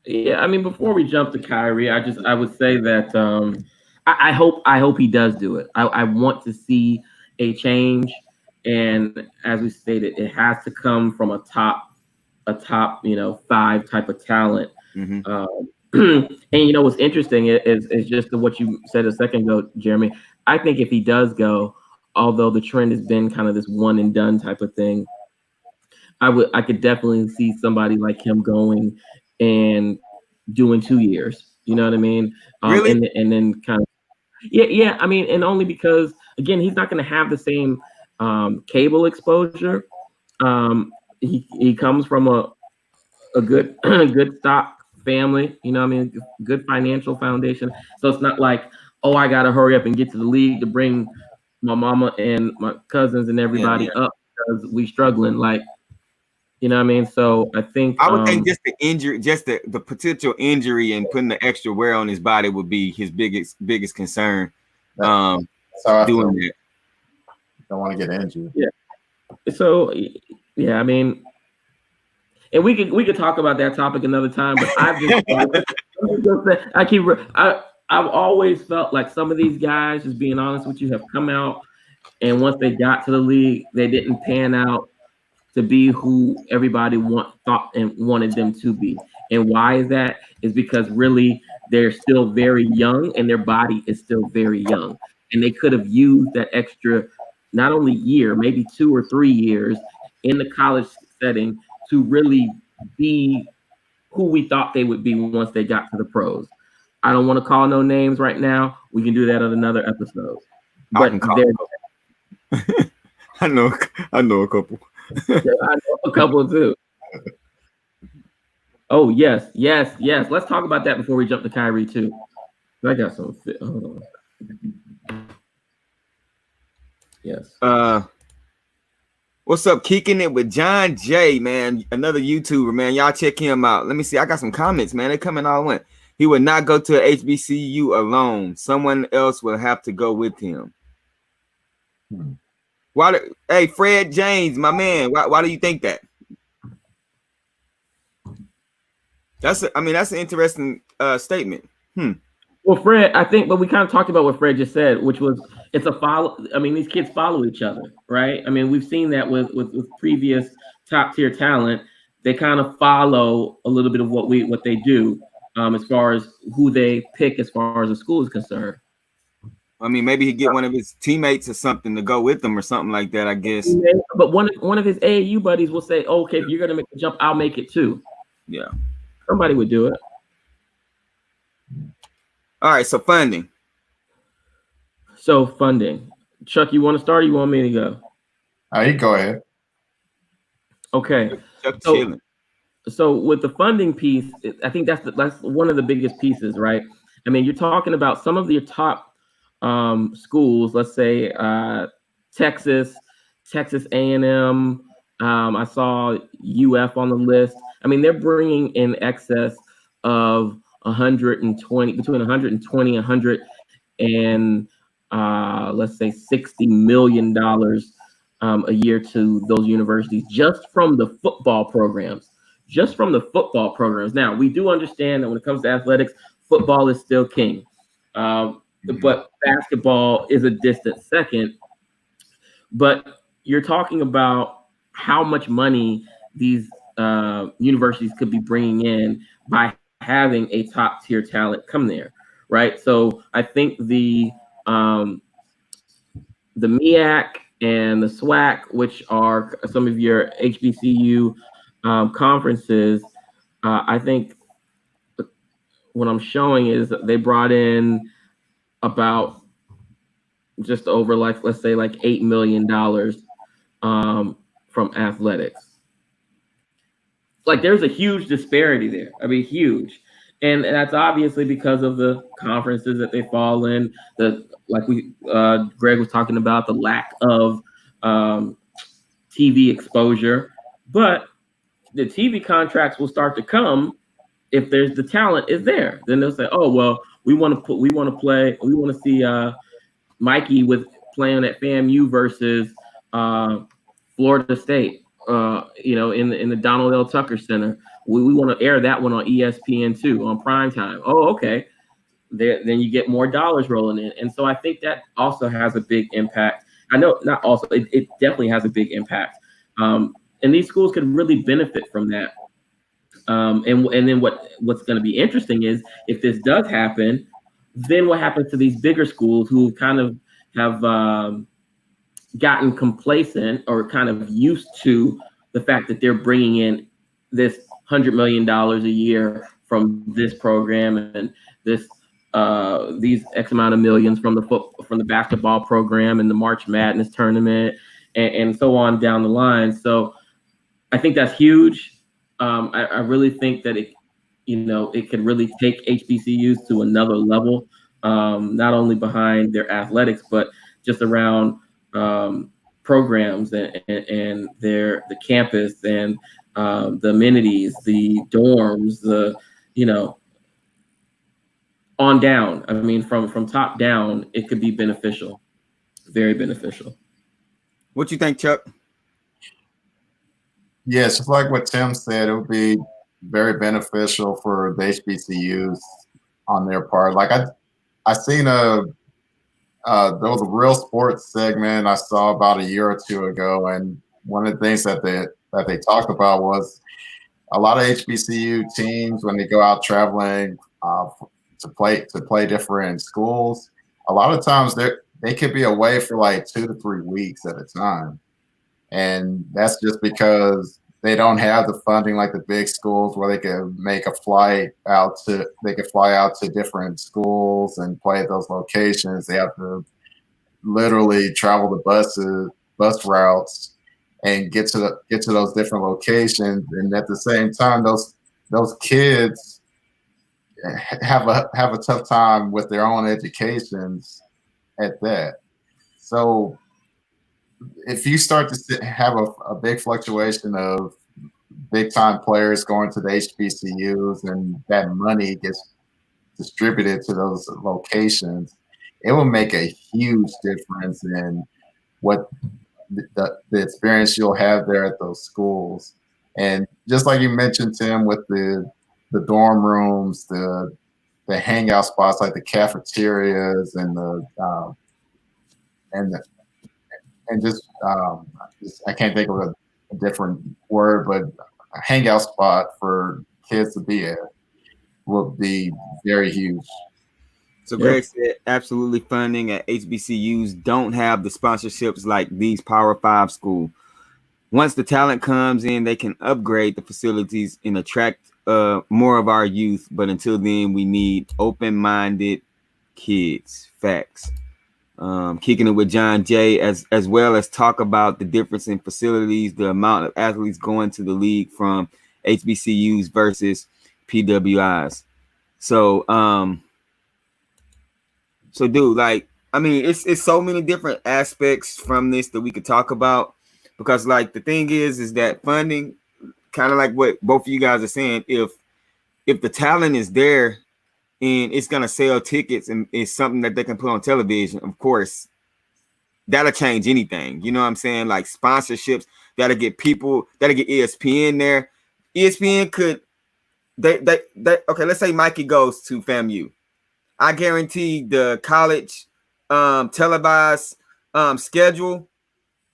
Yeah, I mean, before we jump to Kyrie, I would say that I hope he does do it. I want to see a change, and as we stated, it has to come from a top 5 type of talent. Mm-hmm. And you know what's interesting is just what you said a second ago, Jeremy. I think if he does go, although the trend has been kind of this one and done type of thing, I could definitely see somebody like him going and doing 2 years. You know what I mean? Really? And then kind of yeah. I mean, and only because again, he's not going to have the same cable exposure. He comes from a good good stock family, you know what I mean, good financial foundation. So it's not like, oh, I gotta hurry up and get to the league to bring my mama and my cousins and everybody up because we struggling, like, you know what I mean. So I think think just the injury, just the potential injury and putting the extra wear on his body would be his biggest concern. doing that. Don't want to get injured. Yeah. So yeah, I mean, and we could talk about that topic another time, but I've always felt like some of these guys, just being honest with you, have come out, and once they got to the league, they didn't pan out to be who everybody thought and wanted them to be. And why is that? Is because really they're still very young and their body is still very young. And they could have used that extra, not only year, maybe 2 or 3 years in the college setting to really be who we thought they would be once they got to the pros. I don't want to call no names right now. We can do that on another episode. But I know a couple. I know a couple too. Oh yes. Let's talk about that before we jump to Kyrie too. I got some. Hold on. Yes. What's up? Kicking it with John J, man. Another YouTuber, man. Y'all check him out. Let me see. I got some comments, man. They coming all in. He would not go to a HBCU alone. Someone else will have to go with him. Hey, Fred James, my man. Why do you think that? That's an interesting statement. Well, Fred, I think, but we kind of talked about what Fred just said, which was it's a follow. I mean, these kids follow each other, right? I mean, we've seen that with previous top tier talent. They kind of follow a little bit of what they do as far as who they pick as far as the school is concerned. I mean, maybe he'd get one of his teammates or something to go with them or something like that, I guess. But one of his AAU buddies will say, oh, okay, if you're going to make the jump, I'll make it too. Yeah. Somebody would do it. All right, so funding. Chuck, you want to start or you want me to go? You go ahead. Okay. So with the funding piece, I think that's one of the biggest pieces, right? I mean, you're talking about some of your top schools, let's say Texas A&M. I saw UF on the list. I mean, they're bringing in excess of 120, between 120 and 100 and let's say $60 million a year to those universities just from the football programs. Now, we do understand that when it comes to athletics, football is still king. But basketball is a distant second. But you're talking about how much money these universities could be bringing in by having a top tier talent come there, right? So I think the MEAC and the SWAC, which are some of your HBCU conferences, I think what I'm showing is that they brought in about just over let's say $8 million from athletics. Like there's a huge disparity there. I mean, huge. And that's obviously because of the conferences that they fall in, Greg was talking about, the lack of TV exposure. But the TV contracts will start to come if the talent is there. Then they'll say, oh, well, we want to see Mikey playing at FAMU versus Florida State, in the Donald L. Tucker Center. We want to air that one on ESPN2 on primetime. Oh, okay. Then you get more dollars rolling in. And so I think that also has a big impact. I know not also, it definitely has a big impact. And these schools could really benefit from that. And then what's going to be interesting is if this does happen, then what happens to these bigger schools who kind of have gotten complacent or kind of used to the fact that they're bringing in this $100 million a year from this program and this these X amount of millions from the basketball program and the March Madness tournament and so on down the line. So I think that's huge. I really think that it could really take HBCUs to another level, not only behind their athletics, but just around programs and the campus and the amenities, the dorms, on down. I mean, from top down, it could be beneficial. very beneficial. What you think, Chuck? Yes, just like what Tim said, it would be very beneficial for the HBCUs on their part. Like I seen there was a Real Sports segment I saw about a year or two ago, and one of the things that they talked about was a lot of HBCU teams when they go out traveling to play different schools. A lot of times they could be away for like 2 to 3 weeks at a time. And that's just because they don't have the funding like the big schools where they can fly out to different schools and play at those locations. They have to literally travel the bus routes and get to those different locations. And at the same time, those kids have a tough time with their own educations at that. So if you start to have a big fluctuation of big time players going to the HBCUs and that money gets distributed to those locations, it will make a huge difference in what the experience you'll have there at those schools. And just like you mentioned, Tim, with the dorm rooms, the hangout spots like the cafeterias and just I can't think of a different word, but a hangout spot for kids to be at will be very huge. So Greg said absolutely funding at HBCUs don't have the sponsorships like these Power 5 schools. Once the talent comes in, they can upgrade the facilities and attract more of our youth. But until then, we need open-minded kids. Facts. Kicking it with John Jay as well as talk about the difference in facilities, the amount of athletes going to the league from HBCUs versus PWIs. So dude, like, I mean, it's so many different aspects from this that we could talk about, because like the thing is that funding, kind of like what both of you guys are saying, if the talent is there and it's gonna sell tickets and it's something that they can put on television, of course, that'll change anything. You know what I'm saying? Like sponsorships, that'll get ESPN there. ESPN could they okay, let's say Mikey goes to FAMU. I guarantee the college televised schedule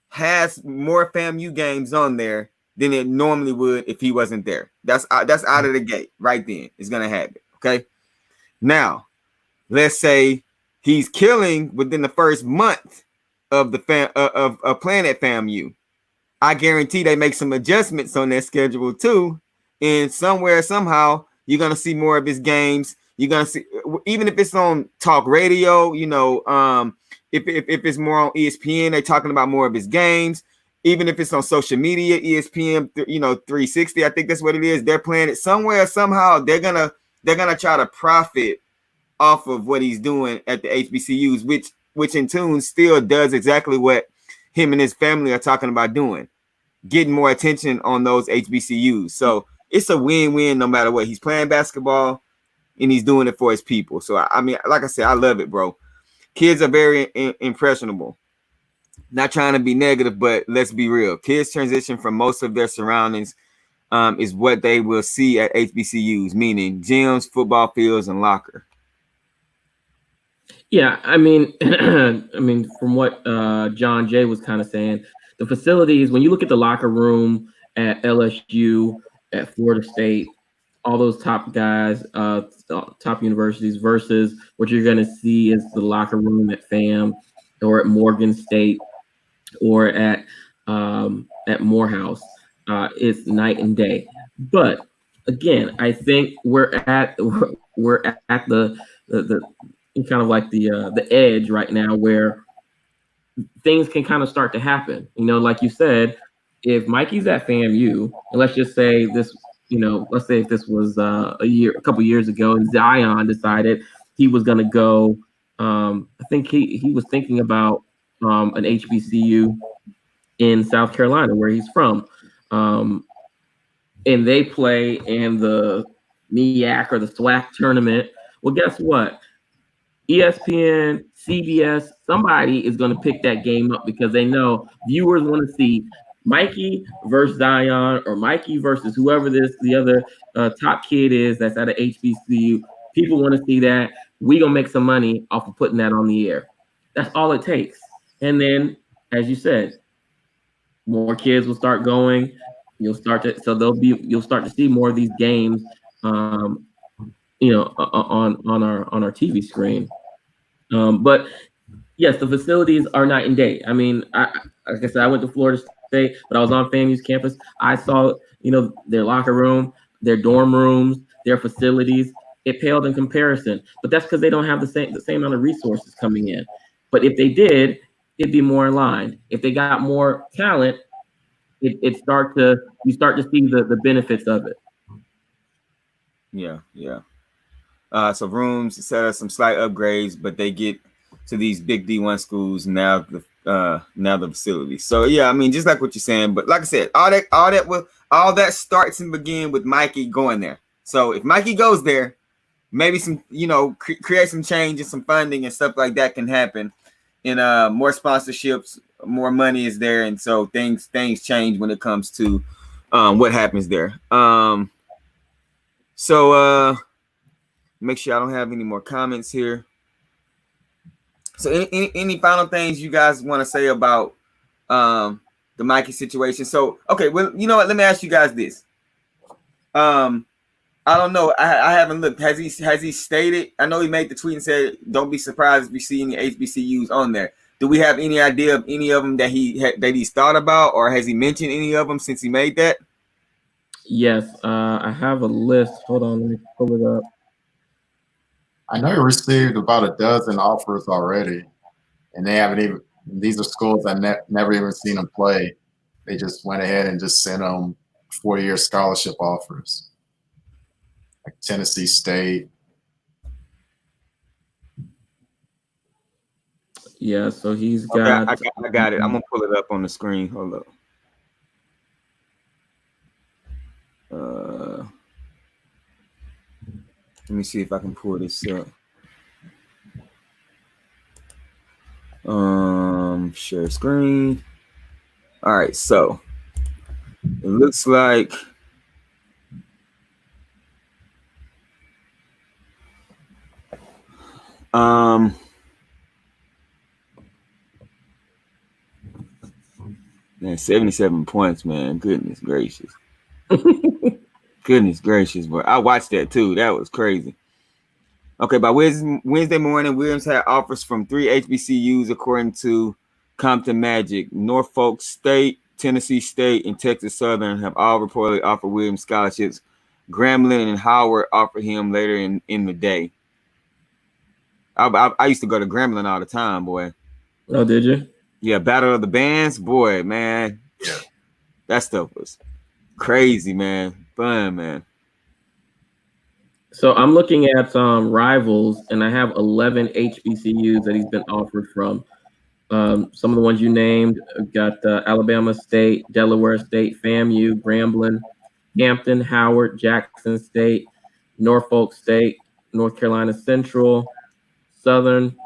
has more FAMU games on there than it normally would if he wasn't there. That's out of the gate right then. It's gonna happen. Okay. Now, let's say he's killing within the first month of the of playing at FAMU. I guarantee they make some adjustments on their schedule too, and somewhere somehow you're gonna see more of his games. You're gonna see, even if it's on talk radio, you know, if it's more on ESPN, they're talking about more of his games. Even if it's on social media, ESPN, you know, 360, I think that's what it is. They're playing it somewhere, somehow. They're gonna try to profit off of what he's doing at the HBCUs, which in tune still does exactly what him and his family are talking about doing, getting more attention on those HBCUs. So it's a win-win no matter what. He's playing basketball and he's doing it for his people. So I mean, like I said, I love it, bro. Kids are very impressionable. Not trying to be negative, but let's be real. Kids transition from most of their surroundings is what they will see at HBCUs, meaning gyms, football fields, and locker. Yeah, I mean, from what John Jay was kind of saying, the facilities, when you look at the locker room at LSU, at Florida State, all those top guys, top universities, versus what you're going to see is the locker room at FAM or at Morgan State or at Morehouse. It's night and day. But again, I think we're at the kind of like the edge right now where things can kind of start to happen. You know, like you said, if Mikey's at FAMU, and let's just say this, you know, let's say if this was a couple years ago, and Sayin decided he was going to go. I think he was thinking about an HBCU in South Carolina, where he's from, and they play in the MEAC or the SWAC tournament. Well, guess what? ESPN, CBS, somebody is going to pick that game up because they know viewers want to see Mikey versus Zion or Mikey versus whoever the other top kid is that's at an HBCU. People want to see that. We gonna make some money off of putting that on the air. That's all it takes. And then, as you said, more kids will start going. You'll start to see more of these games, on our TV screen. But yes, the facilities are night and day. I mean, like I said, I went to Florida State, but I was on FAMU's campus. I saw, their locker room, their dorm rooms, their facilities. It paled in comparison, but that's because they don't have the same amount of resources coming in. But if they did, it'd be more in line. If they got more talent, you start to see the benefits of it. Yeah. So rooms set us some slight upgrades, but they get to these big D1 schools now. Now the facilities. So yeah, I mean, just like what you're saying, but like I said, all that starts and begin with Mikey going there. So if Mikey goes there, maybe some, create some change and some funding and stuff like that can happen, and more sponsorships, more money is there, and so things change when it comes to what happens there. So make sure I don't have any more comments here. So any final things you guys want to say about the Mikey situation? So okay, well, you know what? Let me ask you guys this. I don't know. I haven't looked. Has he stated? I know he made the tweet and said, "Don't be surprised if we see any HBCUs on there." Do we have any idea of any of them that he's thought about, or has he mentioned any of them since he made that? Yes, I have a list. Hold on, let me pull it up. I know he received about a dozen offers already, and they haven't even. These are schools I never even seen him play. They just went ahead and just sent him 4-year scholarship offers, like Tennessee State. Yeah, so he's got. Okay, I got it. I'm gonna pull it up on the screen. Hold up. Let me see if I can pull this up. Share screen. All right, so it looks like man, 77 points, man. Goodness gracious. Goodness gracious, but I watched that too. That was crazy. Okay, by Wednesday morning, Williams had offers from 3 HBCUs according to Compton Magic. Norfolk State, Tennessee State, and Texas Southern have all reportedly offered Williams scholarships. Grambling and Howard offered him later in the day. I used to go to Grambling all the time, boy. Oh, did you? Yeah, Battle of the Bands, boy, man. Yeah. That stuff was crazy, man. Fun, man. So I'm looking at rivals, and I have 11 HBCUs that he's been offered from. Some of the ones you named, got Alabama State, Delaware State, FAMU, Grambling, Hampton, Howard, Jackson State, Norfolk State, North Carolina Central, Southern,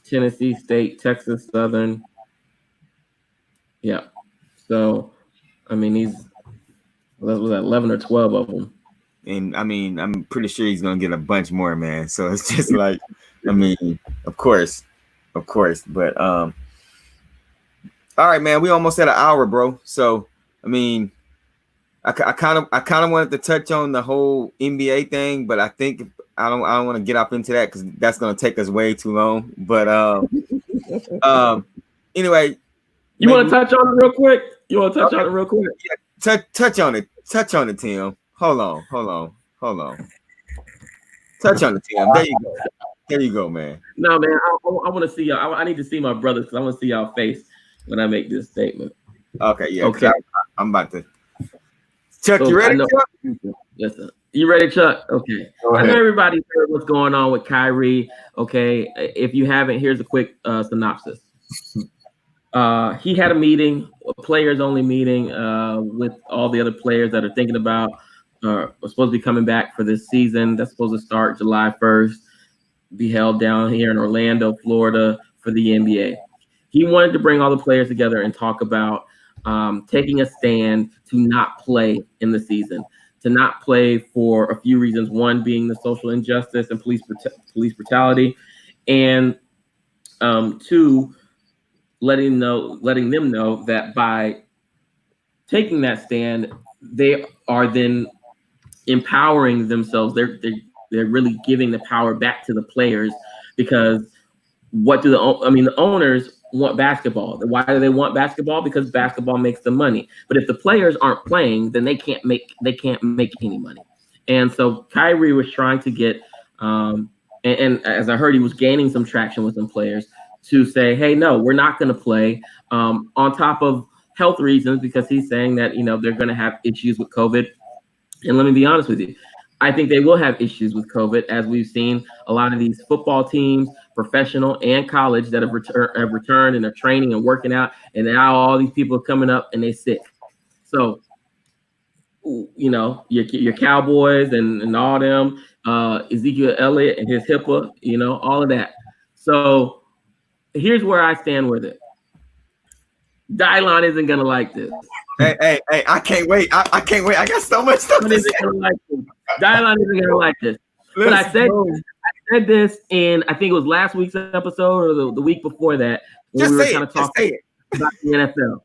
Tennessee State, Texas Southern. Yeah. So, I mean, was that 11 or 12 of them? And I mean, I'm pretty sure he's gonna get a bunch more, man. So it's just like, I mean, of course. But all right, man. We almost at an hour, bro. So I mean, I kind of wanted to touch on the whole NBA thing, but I think I don't want to get up into that because that's gonna take us way too long. But anyway, you want to touch on it real quick? Yeah, touch on it. Touch on it, Tim. Hold on. Touch on it, Tim. There you go, man. No, man. I want to see y'all. I need to see my brothers because I want to see y'all face when I make this statement. Okay, yeah. Okay. I'm about to. Chuck, you ready, Chuck? Yes, sir. You ready, Chuck? Okay. I know everybody heard what's going on with Kyrie. Okay. If you haven't, here's a quick synopsis. He had a meeting, a players-only meeting, with all the other players that are thinking about are supposed to be coming back for this season. That's supposed to start July 1st. be held down here in Orlando, Florida for the NBA. He wanted to bring all the players together and talk about taking a stand to not play in the season, to not play for a few reasons. One being the social injustice and police brutality, and two, letting them know that by taking that stand, they are then empowering themselves. They're really giving the power back to the players, because what do the owners want basketball. Why do they want basketball? Because basketball makes them money. But if the players aren't playing, then they can't make any money. And so Kyrie was trying to get, and as I heard, he was gaining some traction with some players to say, hey, no, we're not going to play, on top of health reasons, because he's saying that, they're going to have issues with COVID. And let me be honest with you, I think they will have issues with COVID, as we've seen a lot of these football teams, professional and college, that have returned and are training and working out, and now all these people are coming up and they're sick. So, your Cowboys and all them, Ezekiel Elliott and his HIPAA, all of that. So here's where I stand with it. Dylon isn't gonna like this. Hey! I can't wait. I can't wait. I got so much stuff to say. Dylon isn't gonna like this. But I said this in, I think it was last week's episode or the week before that, when we were kind of talking about the NFL.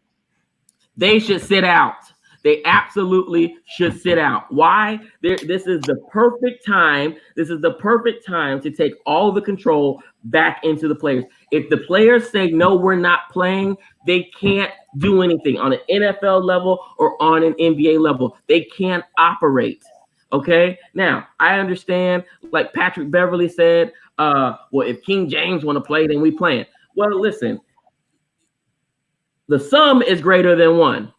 They should sit out. They absolutely should sit out. Why? This is the perfect time. This is the perfect time to take all the control back into the players. If the players say, no, we're not playing, they can't do anything on an NFL level or on an NBA level. They can't operate. Okay? Now, I understand, like Patrick Beverly said, well, if King James want to play, then we playing. Well, listen, the sum is greater than one.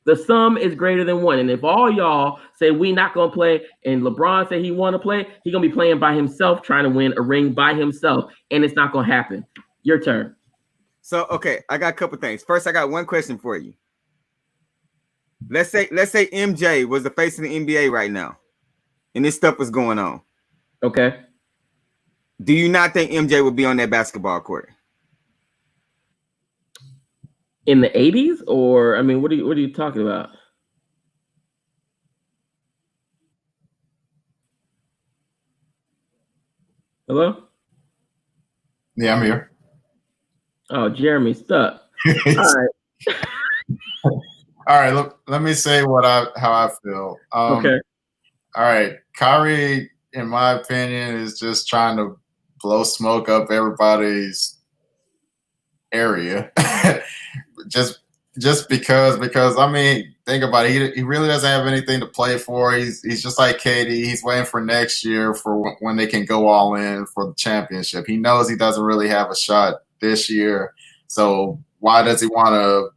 The sum is greater than one. And if all y'all say we not going to play, and LeBron say he want to play, he going to be playing by himself, trying to win a ring by himself. And it's not going to happen. Your turn. So, okay, I got a couple things. First, I got one question for you. Let's say MJ was the face of the NBA right now, and this stuff was going on. Okay. Do you not think MJ would be on that basketball court? In the 80s, or what are you talking about? Hello? Yeah, I'm here. Oh, Jeremy's stuck. All right. All right. Let me say how I feel. Okay. All right. Kyrie, in my opinion, is just trying to blow smoke up everybody's area. just because think about it. He really doesn't have anything to play for. He's just like KD. He's waiting for next year for when they can go all in for the championship. He knows he doesn't really have a shot this year. So why does he want to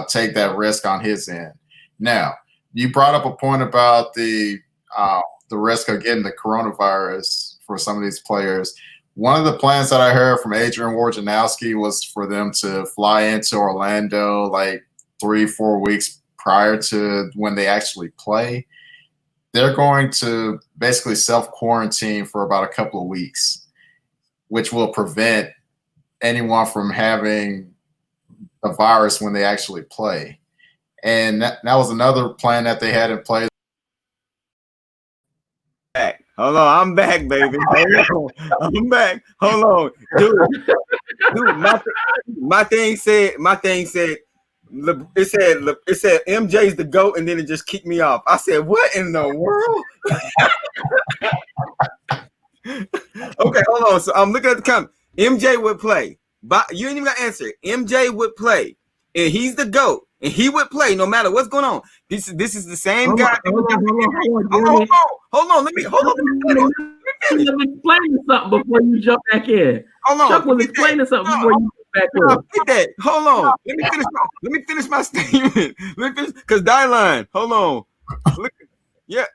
take that risk on his end? Now, you brought up a point about the risk of getting the coronavirus for some of these players. One of the plans that I heard from Adrian Wojnarowski was for them to fly into Orlando like 3-4 weeks prior to when they actually play. They're going to basically self-quarantine for about a couple of weeks, which will prevent anyone from having the virus when they actually play. And that was another plan that they had in place. Hold on, I'm back, baby. Hold on. I'm back. Hold on. Dude, my thing said it said MJ's the GOAT, and then it just kicked me off. I said, what in the world? Okay, hold on. So I'm looking at the comment. MJ would play. But you ain't even got to answer it. MJ would play. And he's the GOAT. And he would play no matter what's going on. This is the same guy. Hold on. Let me explain something before you jump back in. Hold on. Chuck was explaining something before you jump back in. Get that. Hold on. Let me finish my statement. Because Dylon, hold on. Yeah.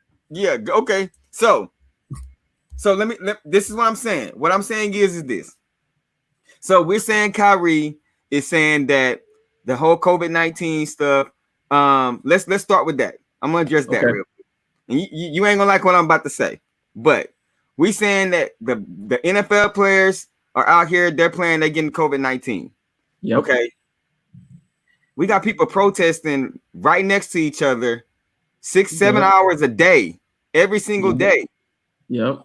Okay. So this is what I'm saying. What I'm saying is this. So we're saying Kyrie is saying that the whole COVID-19 stuff. Let's start with that. I'm gonna address that real quick. And you ain't gonna like what I'm about to say, but We saying that the NFL players are out here, they're playing, they're getting COVID-19. Yep. Okay. We got people protesting right next to each other 6-7 hours a day, every single day. Yep.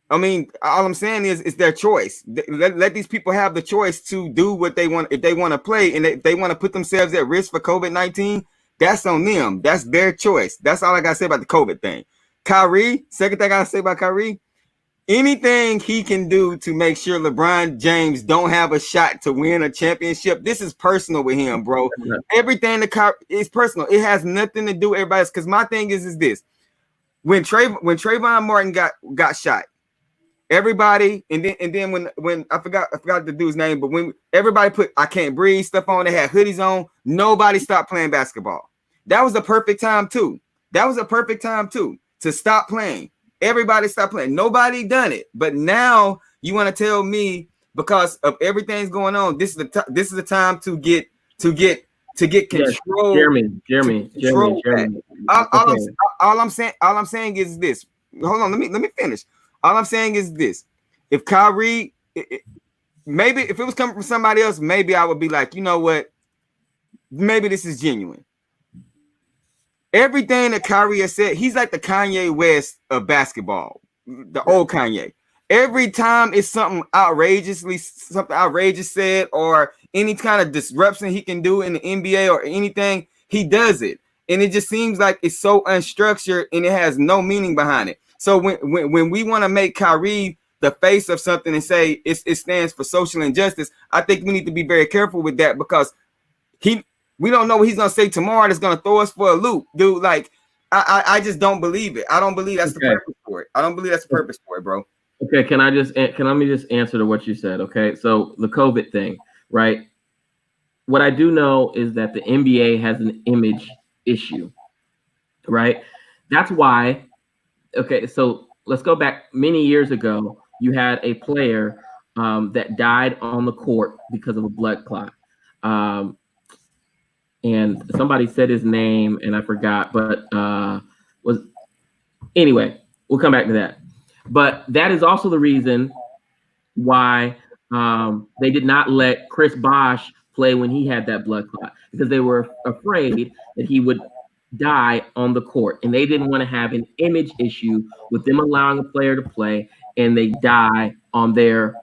I mean, all I'm saying is it's their choice. Let these people have the choice to do what they want. If they want to play and if they want to put themselves at risk for COVID-19, that's on them. That's their choice. That's all I got to say about the COVID thing. Kyrie, second thing I got to say about Kyrie, anything he can do to make sure LeBron James don't have a shot to win a championship, this is personal with him, bro. Everything is personal. It has nothing to do with everybody else. Because my thing is this. When Trayvon Martin got shot, everybody, and then when I forgot the dude's name, but when everybody put "I Can't Breathe" stuff on, they had hoodies on, nobody stopped playing basketball. That was the perfect time too. To stop playing. Everybody stopped playing. Nobody done it. But now you want to tell me because of everything's going on, this is the time to get control. Jeremy. All I'm saying is this. Hold on, let me finish. All I'm saying is this: if Kyrie, maybe if it was coming from somebody else, maybe I would be like, you know what? Maybe this is genuine. Everything that Kyrie has said, he's like the Kanye West of basketball, the old Kanye. Every time it's something outrageous said, or any kind of disruption he can do in the NBA or anything, he does it. And it just seems like it's so unstructured and it has no meaning behind it. So when we want to make Kyrie the face of something and say it stands for social injustice, I think we need to be very careful with that because we don't know what he's gonna say tomorrow that's gonna throw us for a loop, dude. Like I just don't believe it. I don't believe that's the purpose for it. I don't believe that's the purpose for it, bro. Okay, can let me just answer to what you said? Okay, so the COVID thing, right? What I do know is that the NBA has an image issue, right? That's why. Okay, so let's go back many years ago. You had a player that died on the court because of a blood clot. And somebody said his name and I forgot, but anyway, we'll come back to that. But that is also the reason why they did not let Chris Bosh play when he had that blood clot, because they were afraid that he would die on the court, and they didn't want to have an image issue with them allowing a player to play and they die on their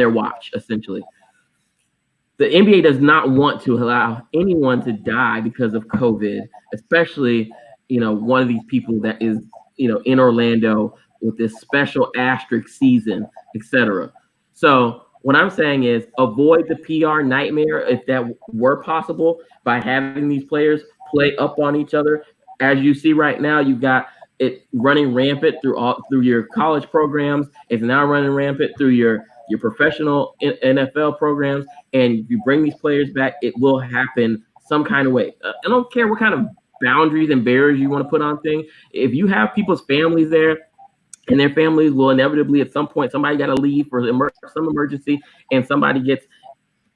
watch, essentially. The NBA does not want to allow anyone to die because of COVID, especially one of these people that is in Orlando with this special asterisk season, etc. So what I'm saying is avoid the PR nightmare if that were possible by having these players play up on each other. As you see right now, you've got it running rampant through your college programs. It's now running rampant through your professional NFL programs. And if you bring these players back, it will happen some kind of way. I don't care what kind of boundaries and barriers you want to put on things. If you have people's families there, and their families will inevitably, at some point, somebody got to leave for some emergency, and somebody gets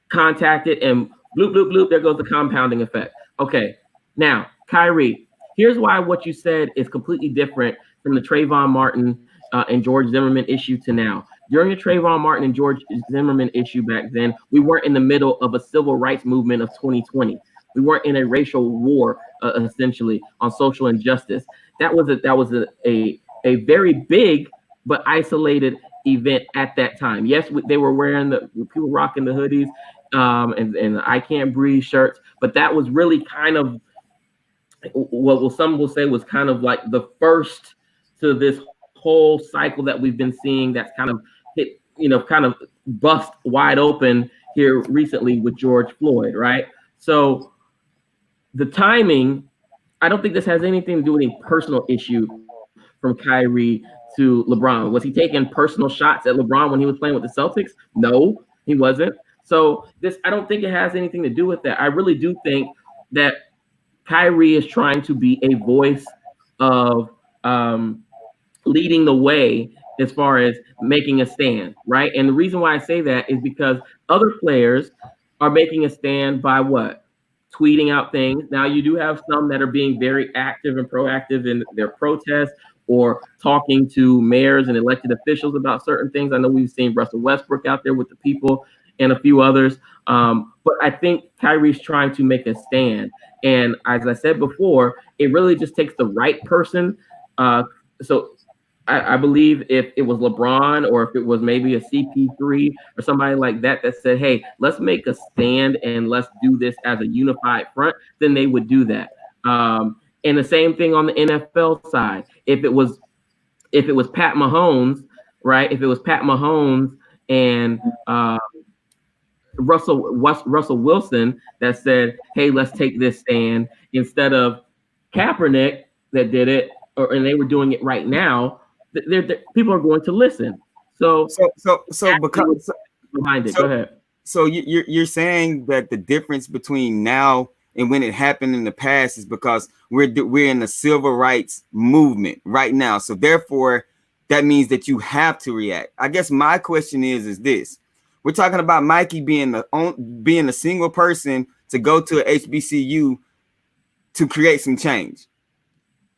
contacted, and bloop, bloop, bloop, there goes the compounding effect. Okay, now, Kyrie, here's why what you said is completely different from the Trayvon Martin and George Zimmerman issue to now. During the Trayvon Martin and George Zimmerman issue back then, we weren't in the middle of a civil rights movement of 2020. We weren't in a racial war, essentially, on social injustice. That was a very big but isolated event at that time. Yes, they were wearing people rocking the hoodies and I Can't Breathe shirts, but that was really kind of what some will say was kind of like the first to this whole cycle that we've been seeing that's kind of hit, kind of bust wide open here recently with George Floyd, right? So the timing, I don't think this has anything to do with a personal issue from Kyrie to LeBron. Was he taking personal shots at LeBron when he was playing with the Celtics? No, he wasn't. So I don't think it has anything to do with that. I really do think that Kyrie is trying to be a voice of leading the way as far as making a stand, right? And the reason why I say that is because other players are making a stand by what? Tweeting out things. Now, you do have some that are being very active and proactive in their protests or talking to mayors and elected officials about certain things. I know we've seen Russell Westbrook out there with the people and a few others. But I think Kyrie's trying to make a stand. And as I said before, it really just takes the right person. So I believe if it was LeBron or if it was maybe a CP3 or somebody like that that said, hey, let's make a stand and let's do this as a unified front, then they would do that. And the same thing on the NFL side. If it was Pat Mahomes, right? If it was Pat Mahomes and Russell Wilson that said, hey, let's take this stand instead of Kaepernick that did it, and they were doing it right now, people are going to listen. So because behind it. Go ahead. So you're saying that the difference between now and when it happened in the past is because we're in the civil rights movement right now. So therefore, that means that you have to react. I guess my question is this: we're talking about Mikey being the single person to go to a HBCU to create some change.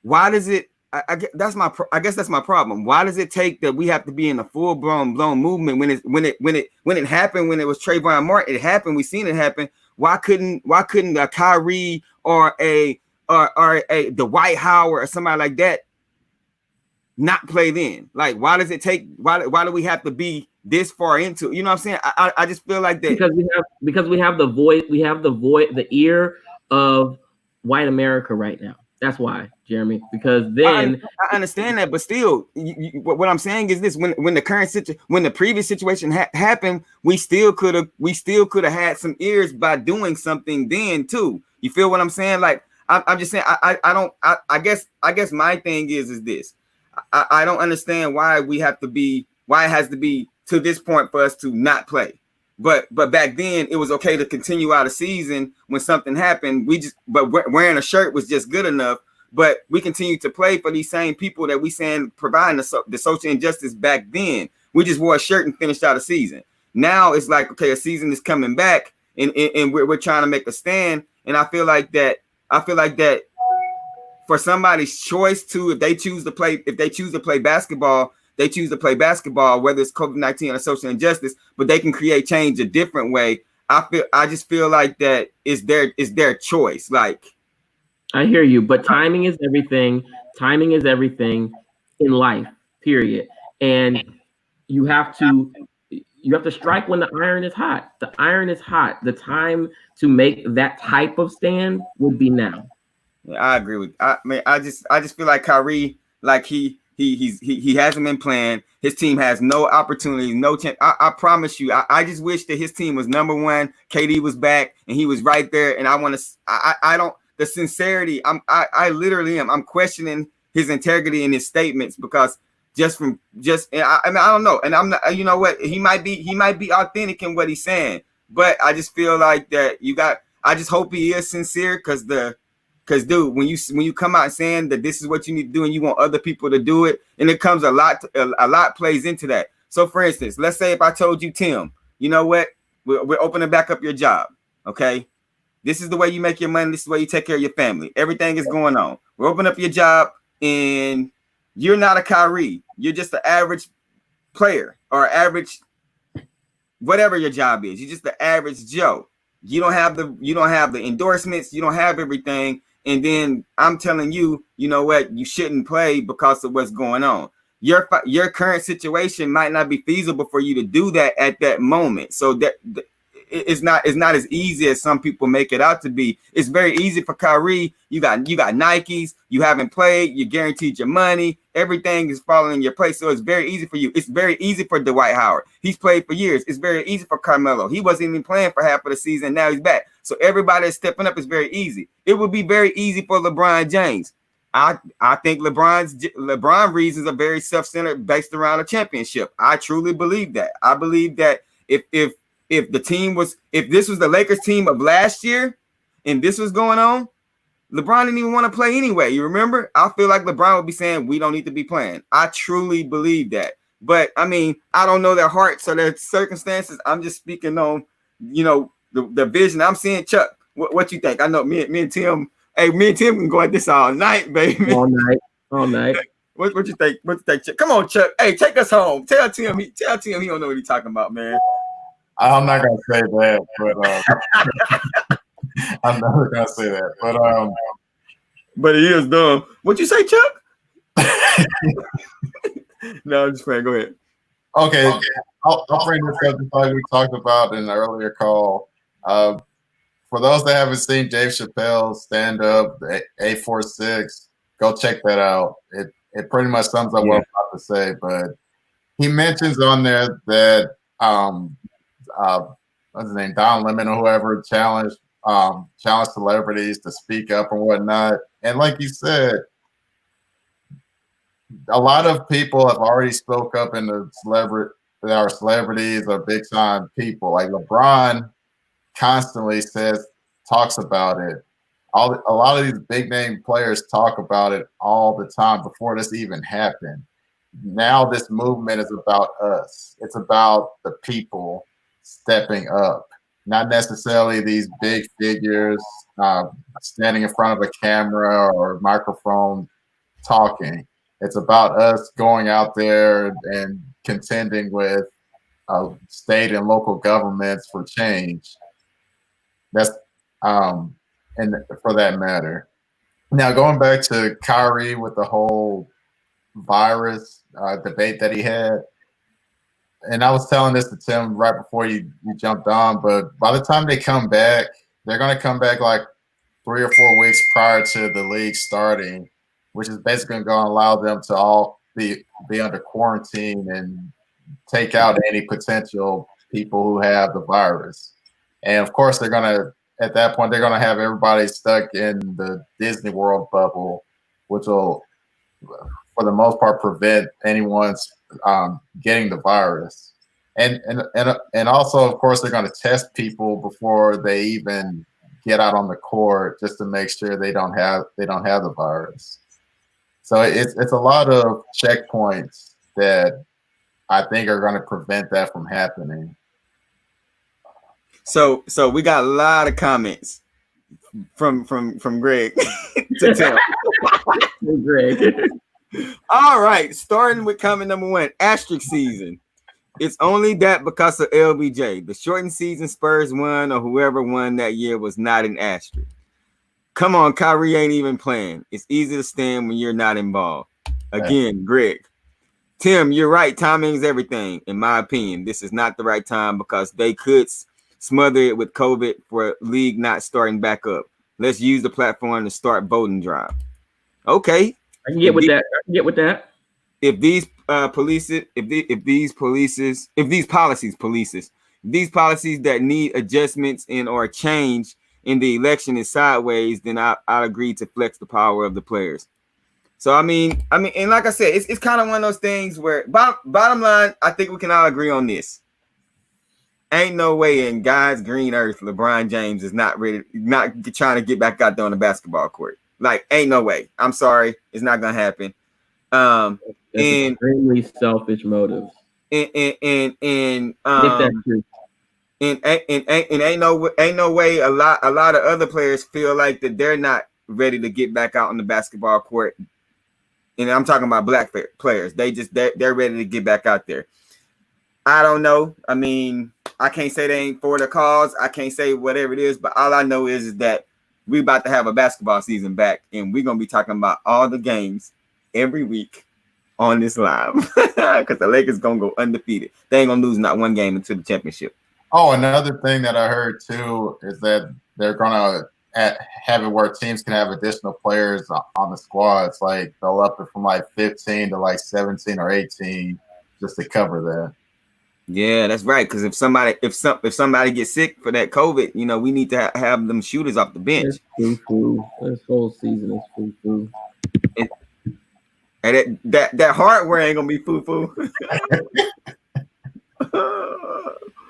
Why does it? I guess that's my problem. Why does it take that we have to be in a full blown movement when it happened, when it was Trayvon Martin? It happened. We seen it happen. Why couldn't a Kyrie or a Dwight Howard or somebody like that not play then? Like, why does it take? Why do we have to be this far into? You know what I'm saying? I just feel like that because we have the the ear of white America right now. That's why, Jeremy, because then I understand that, but still, what I'm saying is this: when the previous situation happened, we still could have had some ears by doing something then too. You feel what I'm saying? Like I'm just saying, I guess my thing is this: I don't understand why it has to be to this point for us to not play. But back then it was okay to continue out a season when something happened. But wearing a shirt was just good enough. But we continued to play for these same people that we saying providing the social injustice back then. We just wore a shirt and finished out a season. Now it's like, okay, a season is coming back and we're trying to make a stand. And I feel like that for somebody's choice to, if they choose to play basketball, they choose to play basketball, whether it's COVID-19 or social injustice, but they can create change a different way. I just feel like that is their choice. Like, I hear you, but timing is everything. Timing is everything in life, period. And you have to strike when the iron is hot. The iron is hot. The time to make that type of stand would be now. Yeah, I agree with. I just feel like Kyrie, like he hasn't been playing. His team has no opportunity, no chance. I promise you. I just wish that his team was number one. KD was back and he was right there. And I want to. I don't. The sincerity. I literally am. I'm questioning his integrity in his statements because I don't know. And I'm not. You know what? He might be authentic in what he's saying. But I just feel like that I just hope he is sincere because dude, when you come out saying that this is what you need to do and you want other people to do it, and it comes a lot plays into that. So for instance, let's say if I told you, Tim, you know what, we're opening back up your job. Okay. This is the way you make your money. This is the way you take care of your family. Everything is going on. We're opening up your job and you're not a Kyrie. You're just an average player or average, whatever your job is. You're just the average Joe. You don't have the endorsements. You don't have everything. And then I'm telling you, you know what? You shouldn't play because of what's going on. Your current situation might not be feasible for you to do that at that moment. So that it's not as easy as some people make it out to be. It's very easy for Kyrie. You got Nikes. You haven't played. You guaranteed your money. Everything is falling in your place. So it's very easy for you. It's very easy for Dwight Howard. He's played for years. It's very easy for Carmelo. He wasn't even playing for half of the season. Now he's back. So everybody is stepping up. It's very easy. It would be very easy for LeBron James. I think LeBron reasons are very self-centered based around a championship. I truly believe that. I believe that if this was the Lakers team of last year and this was going on, LeBron didn't even want to play anyway. You remember? I feel like LeBron would be saying, we don't need to be playing. I truly believe that. But I mean, I don't know their hearts or their circumstances. I'm just speaking on, the vision. I'm seeing. Chuck, what you think? I know me and Tim. Hey, me and Tim can go at this all night, baby. All night. What you think? What you think, Chuck? Come on, Chuck. Hey, take us home. Tell Tim he don't know what he's talking about, man. I'm not gonna say that, but I'm never gonna say that. But he is dumb. What'd you say, Chuck? No, I'm just playing. Go ahead. Okay. I'll bring this up just like we talked about in the earlier call. For those that haven't seen Dave Chappelle's stand-up, Ep.4, go check that out. It pretty much sums up what I'm about to say. But he mentions on there that what's his name, Don Lemon or whoever challenged celebrities to speak up and whatnot. And like you said, a lot of people have already spoke up in the celebrities or big time people. Like LeBron constantly talks about it. A lot of these big name players talk about it all the time before this even happened. Now this movement is about us. It's about the people stepping up, not necessarily these big figures standing in front of a camera or microphone talking. It's about us going out there and contending with state and local governments for change. That's and for that matter. Now going back to Kyrie with the whole virus debate that he had, and I was telling this to Tim right before you jumped on, but by the time they come back, they're going to come back like 3 or 4 weeks prior to the league starting, which is basically going to allow them to all be under quarantine and take out any potential people who have the virus. And of course, they're going to, at that point, they're going to have everybody stuck in the Disney World bubble, which will, for the most part, prevent anyone's getting the virus. And also, of course, they're going to test people before they even get out on the court just to make sure they don't have the virus. So it's a lot of checkpoints that I think are going to prevent that from happening. So we got a lot of comments from Greg to Tim. Greg. All right, starting with comment number 1, asterisk season. It's only that because of LBJ. The shortened season Spurs won or whoever won that year was not an asterisk. Come on, Kyrie ain't even playing. It's easy to stand when you're not involved. Again, Greg. Tim, you're right. Timing is everything. In my opinion, this is not the right time because they could smother it with COVID for a league not starting back up. Let's use the platform to start voting drive. Okay. I can get with that. If these policies that need adjustments and or change in the election is sideways, then I'll agree to flex the power of the players. So I mean, and like I said, it's kind of one of those things where bottom line, I think we can all agree on this. Ain't no way in God's green earth LeBron James is not ready, not trying to get back out there on the basketball court. Like, ain't no way. I'm sorry, it's not gonna happen. That's extremely selfish motives. And ain't no way a lot of other players feel like that they're not ready to get back out on the basketball court. And I'm talking about black players. They're ready to get back out there. I don't know. I mean, I can't say they ain't for the cause. I can't say whatever it is, but all I know is that we about to have a basketball season back, and we're gonna be talking about all the games every week on this live because the Lakers gonna go undefeated. They ain't gonna lose not one game into the championship. Oh, another thing that I heard too is that they're gonna have it where teams can have additional players on the squads. Like they'll up it from like 15 to like 17 or 18 just to cover that. Yeah, that's right. Because if somebody gets sick for that COVID, we need to have them shooters off the bench. It's foo-foo. This whole season is foo-foo. And that hardware ain't gonna be foo-foo.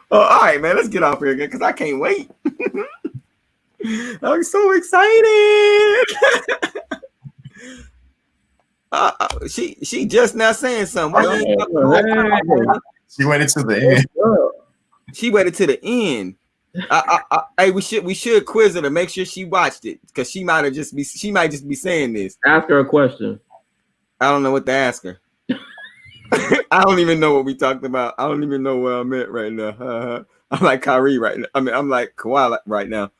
All right, man. Let's get off here again because I can't wait. I'm so excited. She just now saying something. Why you She waited to the end. She waited to the end. Hey, we should quiz her to make sure she watched it because she might just be saying this. Ask her a question. I don't know what to ask her. I don't even know what we talked about. I don't even know where I'm at right now. I'm like Kyrie right now. I mean, I'm like Kawhi right now.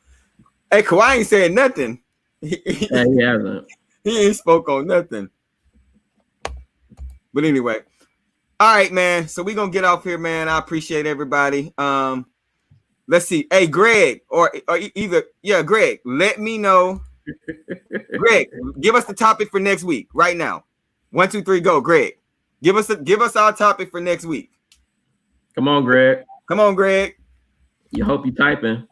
Hey, Kawhi ain't saying nothing. He hasn't. He ain't spoke on nothing. But anyway, all right, man. So we're gonna get off here, man. I appreciate everybody. Let's see. Hey, Greg, or either Greg, let me know. Greg, give us the topic for next week right now. 1, 2, 3, go, Greg. Give us our topic for next week. Come on, Greg. Come on, Greg. You hope you typing.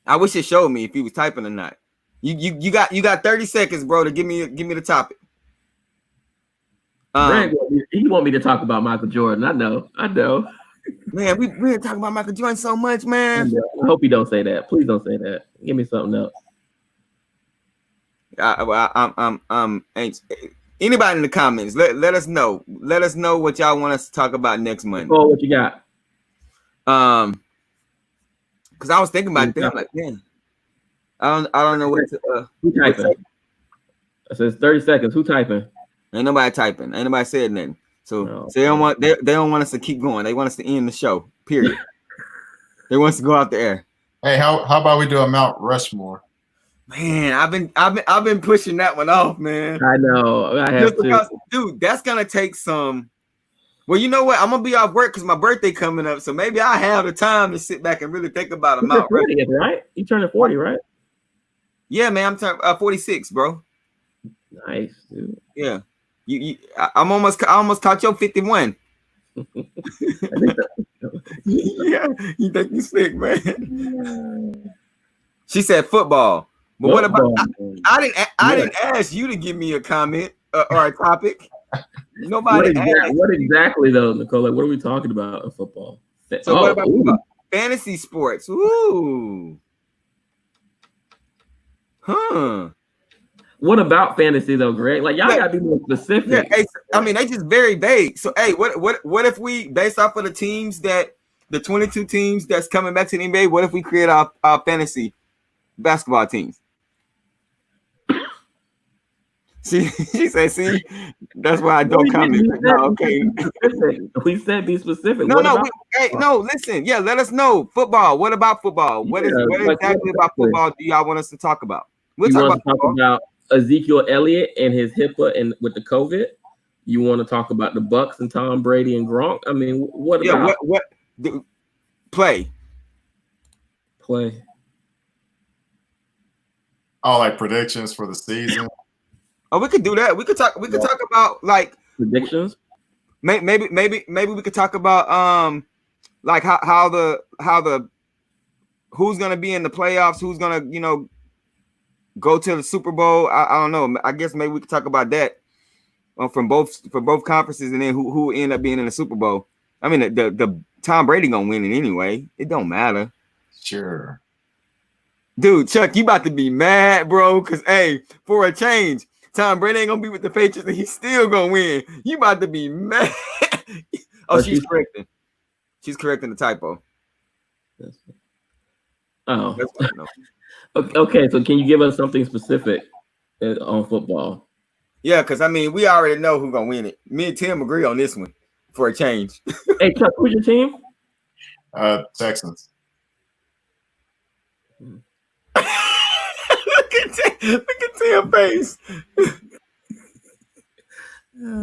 I wish it showed me if he was typing or not. You got 30 seconds, bro, to give me the topic. Greg, he want me to talk about Michael Jordan. I know. Man, we're talking about Michael Jordan so much, man. I hope you don't say that. Please don't say that. Give me something else. Anybody in the comments, let us know. Let us know what y'all want us to talk about next Monday. Oh, what you got? Because I was thinking about that. Like, man, I don't know what to. Who typing? It says 30 seconds. Who typing? Ain't nobody typing. Ain't nobody said nothing. So they don't want us to keep going. They want us to end the show. Period. They want us to go out the air. Hey, how about we do a Mount Rushmore? Man, I've been pushing that one off, man. I know. I have because, dude, that's gonna take some. Well, you know what? I'm gonna be off work because my birthday coming up, so maybe I have the time to sit back and really think about a Mount Rushmore. Right? You turning 40, right? Yeah, man. I'm turning 46, bro. Nice, dude. Yeah. I almost caught your 51. Yeah, you think you slick, man. She said football. But what about I didn't ask you to give me a comment or a topic. Nobody what exactly though, Nicole? Like, what are we talking about in football? So what about fantasy sports? Ooh. Huh. What about fantasy though, Greg? Like, y'all gotta be more specific. Yeah, hey, I mean, they just very vague. So, hey, what if we, based off of the teams the 22 teams that's coming back to the NBA, what if we create our fantasy basketball teams? See, she said, "See, that's why I don't comment." No, okay, we said be specific. No, listen, yeah, let us know. Football. What about football? What exactly about football do y'all want us to talk about? We'll talk about Ezekiel Elliott and his HIPAA and with the COVID. You want to talk about the Bucks and Tom Brady and Gronk? I mean, what about what play? Oh, like predictions for the season. Oh, we could do that. We could talk about like predictions. Maybe we could talk about like how the who's gonna be in the playoffs, who's gonna go to the Super Bowl. I don't know. I guess maybe we could talk about that for both conferences, and then who end up being in the Super Bowl. I mean, the Tom Brady gonna win it anyway. It don't matter. Sure. Dude, Chuck, you about to be mad, bro? Because hey, for a change, Tom Brady ain't gonna be with the Patriots, and he's still gonna win. You about to be mad? Oh, she's correcting. She's correcting the typo. Oh. Okay, so can you give us something specific on football? Yeah, because I mean, we already know who's gonna win it. Me and Tim agree on this one for a change. Hey, Chuck, who's your team? Texans. Look at Tim's face.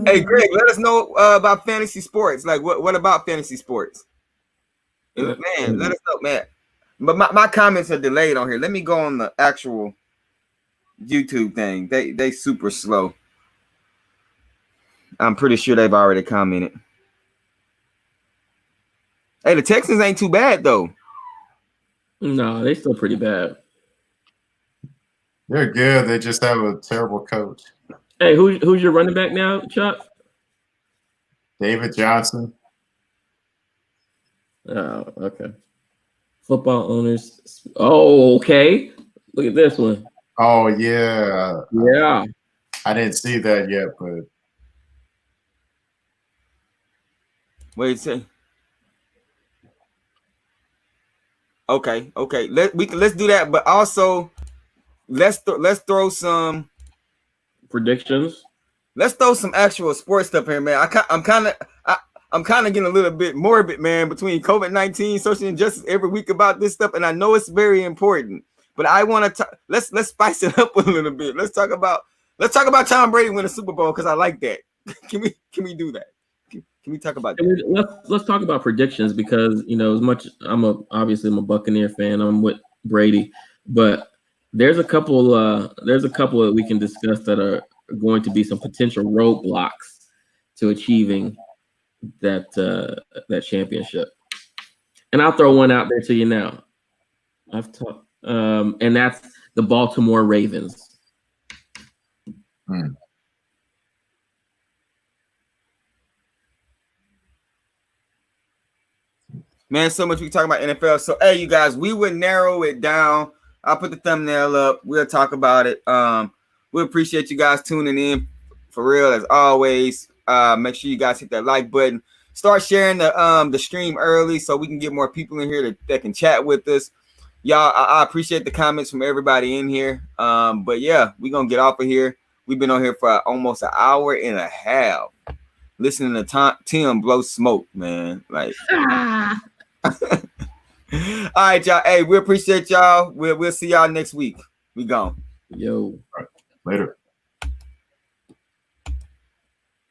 Hey, Greg, let us know about fantasy sports. Like, what about fantasy sports? Man, let us know, man. But my comments are delayed on here. Let me go on the actual YouTube thing. They super slow. I'm pretty sure they've already commented. Hey, the Texans ain't too bad though. No, they still pretty bad. They're good. They just have a terrible coach. Hey, who's your running back now, Chuck? David Johnson. Oh, okay. Football owners. Oh, okay. Look at this one. Oh, yeah. Yeah. I didn't see that yet, but. Wait, say. Okay. Let's do that, but also let's throw some predictions. let's throw some actual sports stuff here, man. I'm kind of getting a little bit morbid, man, between COVID-19, social injustice every week about this stuff, and I know it's very important. But I want to let's spice it up a little bit. Let's talk about Tom Brady winning the Super Bowl because I like that. Can we do that? Can we talk about that? Let's talk about predictions because as much I'm a Buccaneer fan. I'm with Brady, but there's a couple that we can discuss that are going to be some potential roadblocks to achieving that championship. And I'll throw one out there to you now. And that's the Baltimore Ravens. Man, so much we talk about NFL. So, hey, you guys, we would narrow it down. I'll put the thumbnail up. We'll talk about it. We appreciate you guys tuning in for real as always. Make sure you guys hit that like button. Start sharing the stream early so we can get more people in here that can chat with us. Y'all, I appreciate the comments from everybody in here. But yeah, we're gonna get off of here. We've been on here for almost an hour and a half listening to Tim blow smoke, man. Like all right, y'all. Hey, we appreciate y'all. We'll see y'all next week. We gone. Yo. Later.